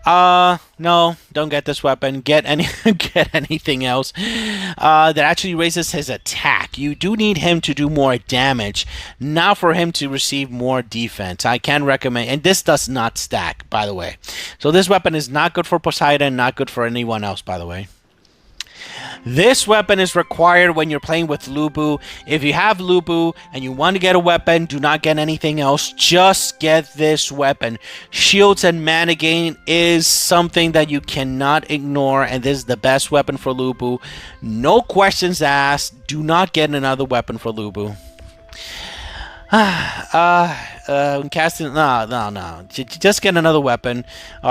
No, don't get this weapon. Get anything else that actually raises his attack. You do need him to do more damage, not for him to receive more defense. I can recommend, and this does not stack, by the way. So this weapon is not good for Poseidon, not good for anyone else, by the way. This weapon is required when you're playing with Lubu. If you have Lubu and you want to get a weapon, do not get anything else. Just get this weapon. Shields and mana gain is something that you cannot ignore, and this is the best weapon for Lubu. No questions asked. Do not get another weapon for Lubu. Casting, no. Just get another weapon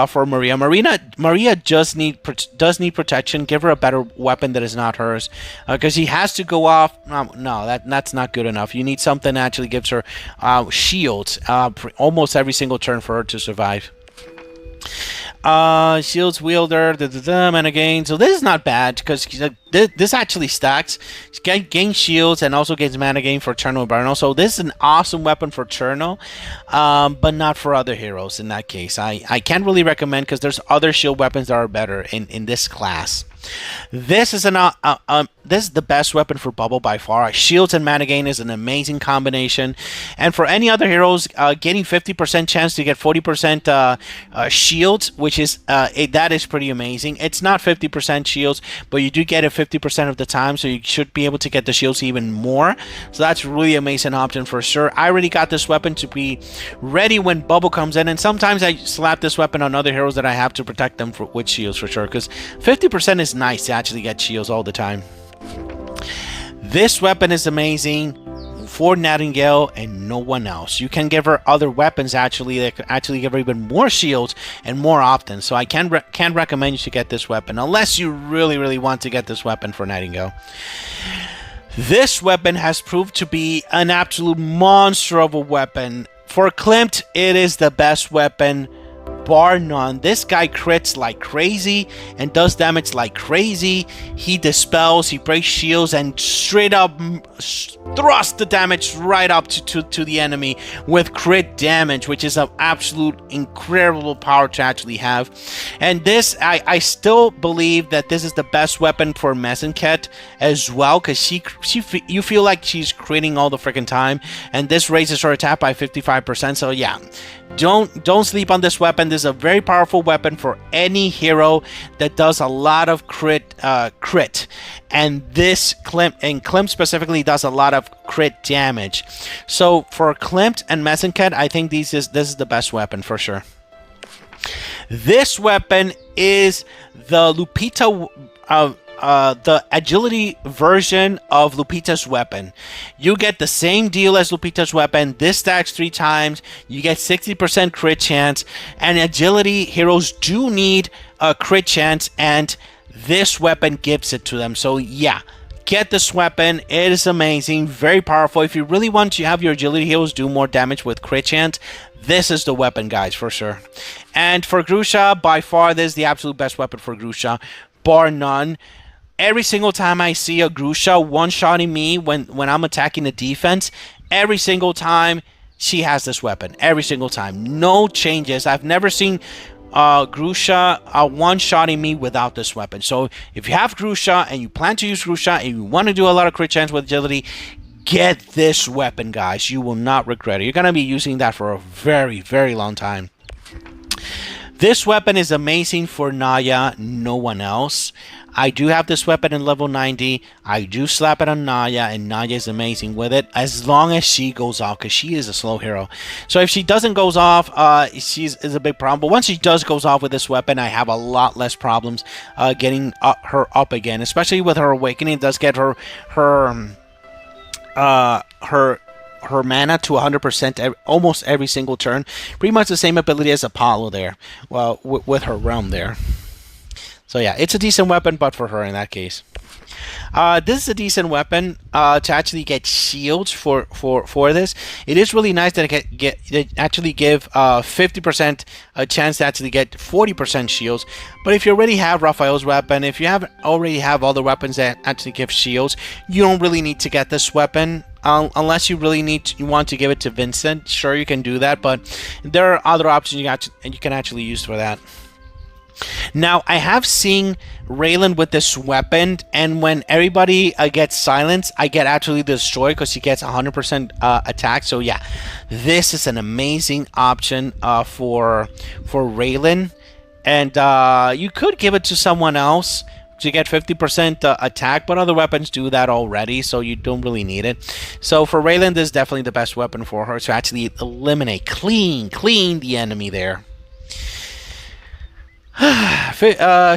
for Maria. Maria does need protection. Give her a better weapon that is not hers, because she has to go off. No, that's not good enough. You need something that actually gives her shields almost every single turn for her to survive. Shields wielder, mana gain. So this is not bad because this actually stacks. Gain shields and also gains mana gain for Cherno and Bruno. So this is an awesome weapon for Cherno, but not for other heroes in that case. I can't really recommend because there's other shield weapons that are better in this class. This is this is the best weapon for Bubble by far. Shields and mana gain is an amazing combination, and for any other heroes, getting 50% chance to get 40% shields, which is that is pretty amazing. It's not 50% shields, but you do get it 50% of the time, so you should be able to get the shields even more. So that's really amazing option for sure. I already got this weapon to be ready when Bubble comes in, and sometimes I slap this weapon on other heroes that I have to protect them with shields for sure, because 50% is nice to actually get shields all the time. This weapon is amazing for Nightingale and no one else. You can give her other weapons actually that can actually give her even more shields and more often. So I can recommend you to get this weapon unless you really want to get this weapon for Nightingale. This weapon has proved to be an absolute monster of a weapon. For Klimt, it is the best weapon, bar none. This guy crits like crazy and does damage like crazy. He dispels, he breaks shields, and straight up thrusts the damage right up to the enemy with crit damage, which is an absolute incredible power to actually have. And this, I still believe that this is the best weapon for Mezenket as well, because you feel like she's critting all the freaking time, and this raises her attack by 55%. So yeah, don't sleep on this weapon. This is a very powerful weapon for any hero that does a lot of crit, and this Klimt specifically does a lot of crit damage. So for Klimt and Mezenket, I think this is the best weapon for sure. This weapon is the Lupita, the agility version of Lupita's weapon. You get the same deal as Lupita's weapon. This stacks 3 times. You get 60% crit chance, and agility heroes do need a crit chance, and this weapon gives it to them. So yeah, get this weapon. It is amazing, very powerful. If you really want to have your agility heroes do more damage with crit chance, this is the weapon, guys, for sure. And for Grusha, by far, this is the absolute best weapon for Grusha, bar none. Every single time I see a Grusha one-shotting me when I'm attacking the defense, every single time she has this weapon. Every single time. No changes. I've never seen Grusha one-shotting me without this weapon. So if you have Grusha and you plan to use Grusha and you want to do a lot of crit chance with agility, get this weapon, guys. You will not regret it. You're going to be using that for a very, very long time. This weapon is amazing for Naya, no one else. I do have this weapon in level 90. I do slap it on Naya, and Naya is amazing with it as long as she goes off, because she is a slow hero. So if she doesn't goes off, she's is a big problem. But once she does goes off with this weapon, I have a lot less problems getting her up again, especially with her awakening. It does get her mana to 100% almost every single turn. Pretty much the same ability as Apollo there, well, with her realm there. So yeah, it's a decent weapon, but for her in that case. This is a decent weapon to actually get shields for this. It is really nice that it actually give 50% a chance to actually get 40% shields. But if you already have Raphael's weapon, if you already have other weapons that actually give shields, you don't really need to get this weapon. Unless you really you want to give it to Vincent, sure, you can do that. But there are other options you can actually use for that. Now, I have seen Raylan with this weapon, and when everybody gets silenced, I get actually destroyed because he gets 100% attack. So yeah, this is an amazing option for Raylan, and you could give it to someone else to get 50% attack, but other weapons do that already, so you don't really need it. So for Raylan, this is definitely the best weapon for her to actually eliminate, clean the enemy there.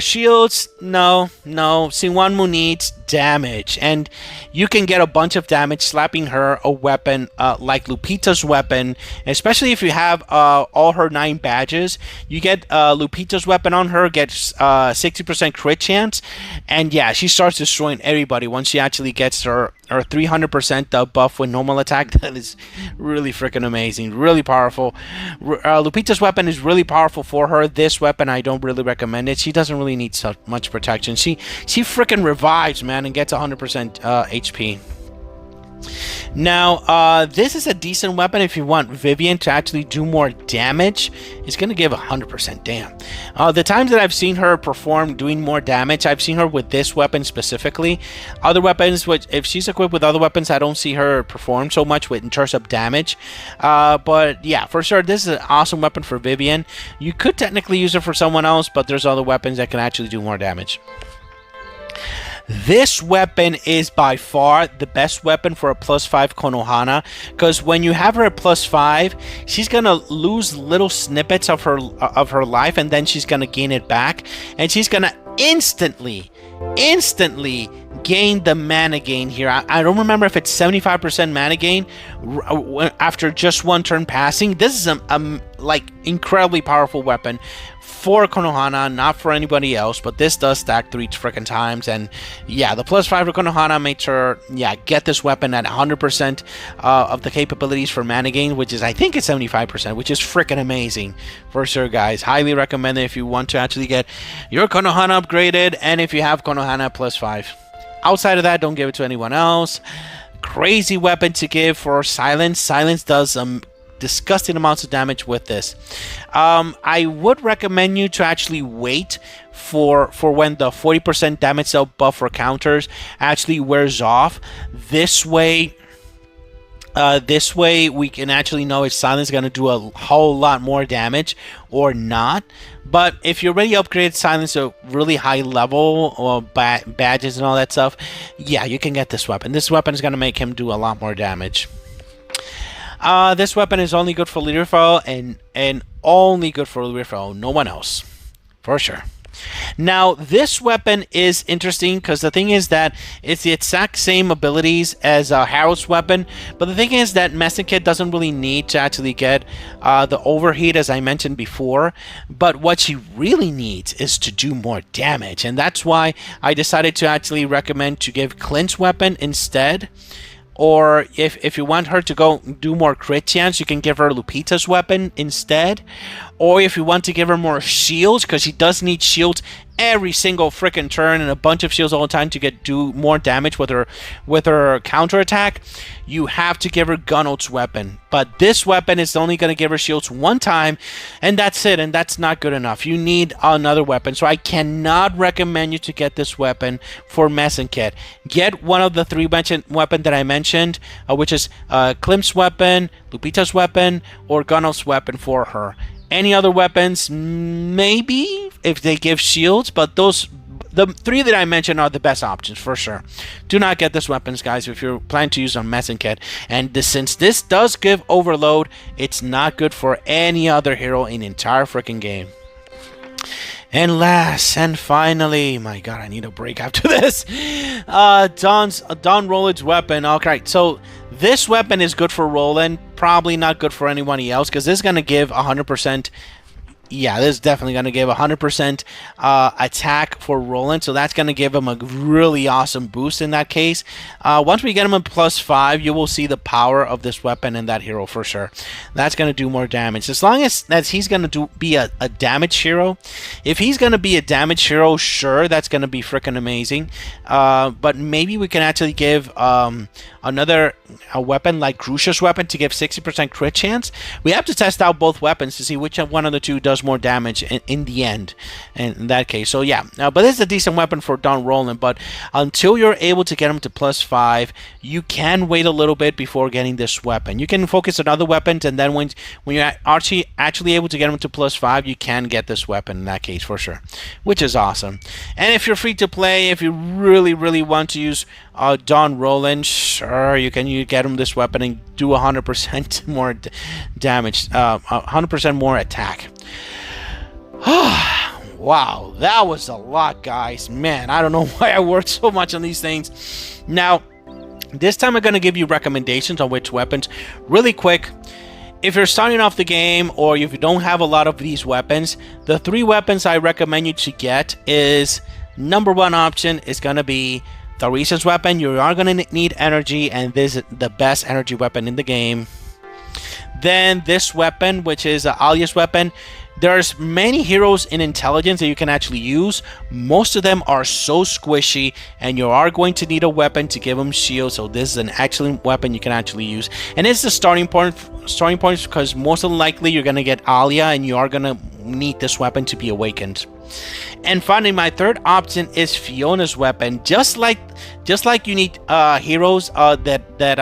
Shields, no. Sinwanmu needs damage, and you can get a bunch of damage slapping her a weapon like Lupita's weapon, especially if you have all her 9 badges. You get Lupita's weapon on her, gets 60% crit chance, and yeah, she starts destroying everybody once she actually gets her 300% buff with normal attack. That is really freaking amazing, really powerful. Lupita's weapon is really powerful for her. This weapon, I don't really recommend it. She doesn't really need so much protection. She freaking revives, man, and gets 100% HP. Now, this is a decent weapon if you want Vivian to actually do more damage. It's going to give 100%, damn. The times that I've seen her perform doing more damage, I've seen her with this weapon specifically. Other weapons, which if she's equipped with other weapons, I don't see her perform so much in terms of damage. But yeah, for sure, this is an awesome weapon for Vivian. You could technically use it for someone else, but there's other weapons that can actually do more damage. This weapon is by far the best weapon for a +5 Konohana, because when you have her at +5, she's gonna lose little snippets of her life, and then she's gonna gain it back, and she's gonna instantly gain the mana gain here. I don't remember if it's 75% mana gain after just one turn passing. This is a like incredibly powerful weapon for Konohana, not for anybody else, but this does stack 3 freaking times. And yeah, the +5 for Konohana makes her, yeah, get this weapon at 100% of the capabilities for mana gain, which is, I think it's 75%, which is freaking amazing for sure, guys. Highly recommend it if you want to actually get your Konohana upgraded, and if you have Konohana +5. Outside of that, don't give it to anyone else. Crazy weapon to give for Silence. Silence does disgusting amounts of damage with this. I would recommend you to actually wait for when the 40% damage cell buff for counters actually wears off. This way we can actually know if Silence is going to do a whole lot more damage or not. But if you already upgraded Silence to really high level or badges and all that stuff, yeah, you can get this weapon. This weapon is going to make him do a lot more damage. This weapon is only good for leader foe and only good for leader foe, no one else, for sure. Now, this weapon is interesting because the thing is that it's the exact same abilities as Harold's weapon, but the thing is that Kid doesn't really need to actually get the overheat as I mentioned before, but what she really needs is to do more damage, and that's why I decided to actually recommend to give Clint's weapon instead. Or if you want her to go do more crit chance, you can give her Lupita's weapon instead. Or if you want to give her more shields, because she does need shields every single freaking turn and a bunch of shields all the time to do more damage with her counterattack, you have to give her Gunnel's weapon. But this weapon is only going to give her shields one time, and that's it, and that's not good enough. You need another weapon, so I cannot recommend you to get this weapon for Kit. Get one of the three weapons that I mentioned, which is Klim's weapon, Lupita's weapon, or Gunnel's weapon for her. Any other weapons, maybe, if they give shields, but the three that I mentioned are the best options for sure. Do not get this weapons, guys, if you're planning to use on Kit. And since this does give overload, it's not good for any other hero in the entire freaking game. And last and finally, my god, I need a break after this. Don Roland's weapon. Okay, so this weapon is good for Roland, probably not good for anybody else, because this is going to give 100%. Yeah, this is definitely going to give 100% attack for Roland, so that's going to give him a really awesome boost in that case. Once we get him a +5, you will see the power of this weapon and that hero for sure. That's going to do more damage. As long as he's going to be a damage hero. If he's going to be a damage hero, sure, that's going to be freaking amazing. But maybe we can actually give another weapon like Crucia's weapon to give 60% crit chance. We have to test out both weapons to see which one of the two does more damage in the end in that case. So yeah, but this is a decent weapon for Don Roland, but until you're able to get him to +5, you can wait a little bit before getting this weapon. You can focus on other weapons, and then when you're actually able to get him to +5, you can get this weapon in that case for sure, which is awesome. And if you're free to play, if you really want to use Don Roland, sure, you get him this weapon and do 100% more damage, 100% more attack. Wow, that was a lot, guys. Man, I don't know why I worked so much on these things. Now, this time I'm going to give you recommendations on which weapons really quick. If you're starting off the game or if you don't have a lot of these weapons, the 3 weapons I recommend you to get is number 1 option is going to be Tharisa's weapon. You are going to need energy, and this is the best energy weapon in the game. Then this weapon, which is Alia's weapon. There's many heroes in intelligence that you can actually use. Most of them are so squishy, and you are going to need a weapon to give them shield. So this is an excellent weapon you can actually use, and it's the starting point because most likely you're going to get Alia, and you are going to need this weapon to be awakened. And finally, my third option is Fiona's weapon. Just like you need heroes that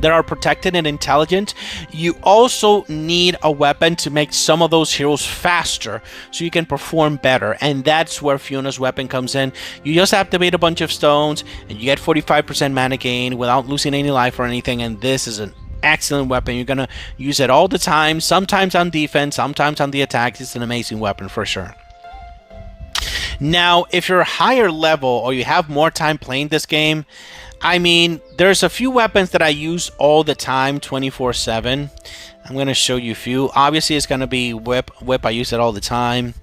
are protected and intelligent, you also need a weapon to make some of those heroes faster so you can perform better, and that's where Fiona's weapon comes in. You just activate a bunch of stones and you get 45% mana gain without losing any life or anything, and this is an excellent weapon. You're gonna use it all the time, sometimes on defense, sometimes on the attack. It's an amazing weapon for sure. Now, if you're higher level or you have more time playing this game, I mean, there's a few weapons that I use all the time, 24/7. I'm going to show you a few. Obviously, it's going to be Whip. I use it all the time.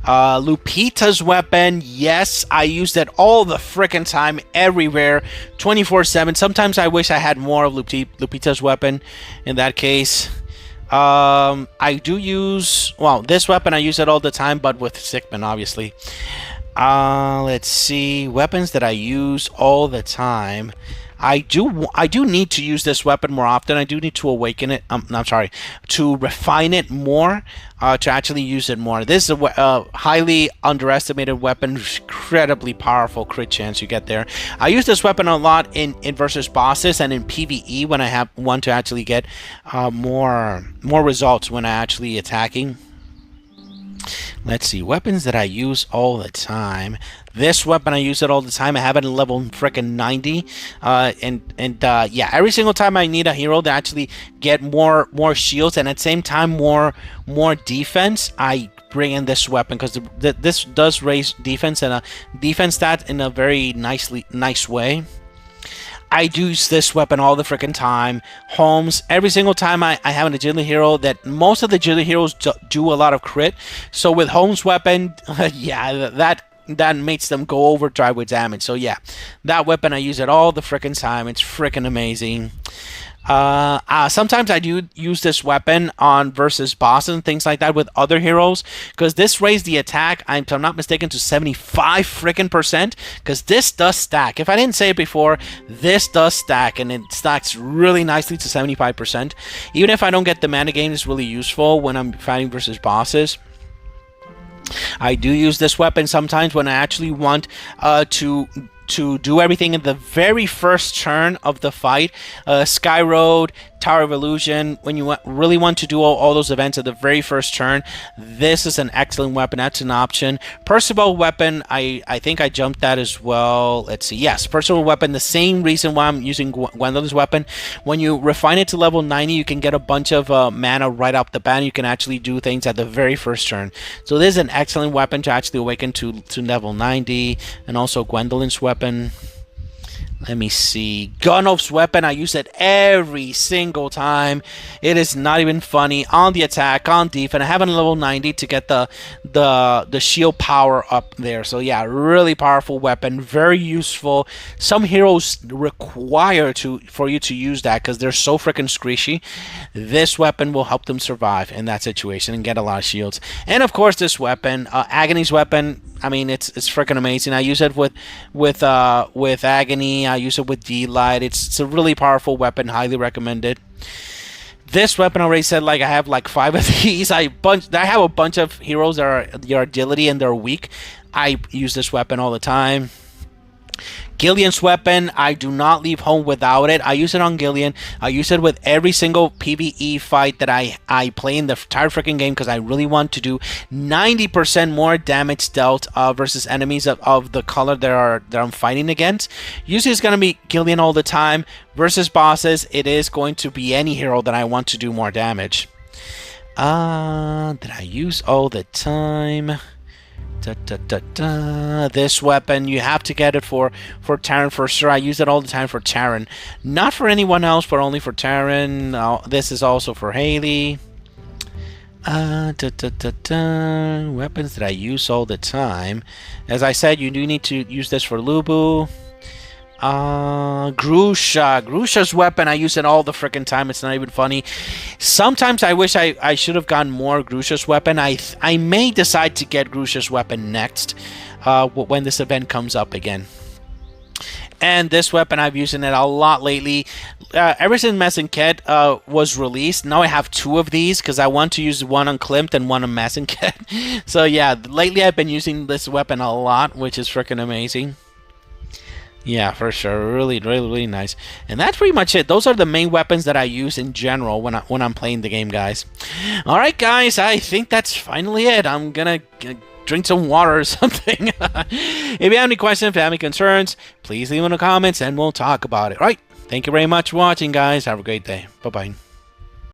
Lupita's weapon, yes, I use that all the frickin' time, everywhere, 24/7. Sometimes I wish I had more of Lupita's weapon in that case. I do use, well, this weapon I use it all the time, but with Sickman, obviously. Let's see, weapons that I use all the time. I do need to use this weapon more often. I do need to awaken it. To refine it more, to actually use it more. This is a highly underestimated weapon, incredibly powerful crit chance you get there. I use this weapon a lot in versus bosses and in PvE when I want to actually get more results when I actually attacking. Let's see, weapons that I use all the time. This weapon I use it all the time. I have it at level freaking 90. Yeah, every single time I need a hero to actually get more shields and at the same time more defense, I bring in this weapon because this does raise defense and a defense stat in a very nice way. I do use this weapon all the freaking time. Holmes, every single time I have an agility hero, that most of the agility heroes do a lot of crit. So with Holmes' weapon, yeah, that makes them go overdrive with damage. So yeah, that weapon I use it all the freaking time. It's freaking amazing. Sometimes I do use this weapon on versus bosses and things like that with other heroes because this raised the attack, if I'm not mistaken, to 75 freaking percent because this does stack. If I didn't say it before, this does stack and it stacks really nicely to 75%. Even if I don't get the mana gain, it's really useful when I'm fighting versus bosses. I do use this weapon sometimes when I actually want to do everything in the very first turn of the fight. Sky Road, Tower of Illusion, when you really want to do all those events at the very first turn, this is an excellent weapon. That's an option. Percival weapon, I think I jumped that as well. Let's see. Yes, Percival weapon, the same reason why I'm using Gwendolyn's weapon. When you refine it to level 90, you can get a bunch of mana right off the bat. You can actually do things at the very first turn. So this is an excellent weapon to actually awaken to level 90. And also Gwendolyn's weapon. Let me see. Gunolf's weapon, I use it every single time. It is not even funny. On the attack, on defense. I have it on level 90 to get the shield power up there. So yeah, really powerful weapon. Very useful. Some heroes require for you to use that because they're so freaking squishy. This weapon will help them survive in that situation and get a lot of shields. And of course, this weapon, Agony's weapon. I mean, it's freaking amazing. I use it with Agony. I use it with D-Light. It's a really powerful weapon. Highly recommended. This weapon I already said, like I have like 5 of these. I have a bunch of heroes that are their agility and they're weak. I use this weapon all the time. Gillian's weapon, I do not leave home without it. I use it on Gillian. I use it with every single PvE fight that I play in the entire freaking game because I really want to do 90% more damage dealt versus enemies of the color that I'm fighting against. Usually it's going to be Gillian all the time. Versus bosses, it is going to be any hero that I want to do more damage. That I use all the time. This weapon, you have to get it for Taryn for sure. I use it all the time for Taryn. Not for anyone else, but only for Taryn. This is also for Haley. Weapons that I use all the time. As I said, you do need to use this for Lubu. Grusha's weapon, I use it all the freaking time. It's not even funny. Sometimes I wish I should have gotten more Grusha's weapon. I may decide to get Grusha's weapon next when this event comes up again. And this weapon, I've used it a lot lately. Ever since Messinket was released, now I have 2 of these because I want to use one on Klimt and one on Messinket. So yeah, lately I've been using this weapon a lot, which is freaking amazing. Yeah, for sure. Really, really, really nice. And that's pretty much it. Those are the main weapons that I use in general when I'm playing the game, guys. All right, guys. I think that's finally it. I'm gonna drink some water or something. If you have any questions, if you have any concerns, please leave them in the comments and we'll talk about it. All right. Thank you very much for watching, guys. Have a great day. Bye-bye.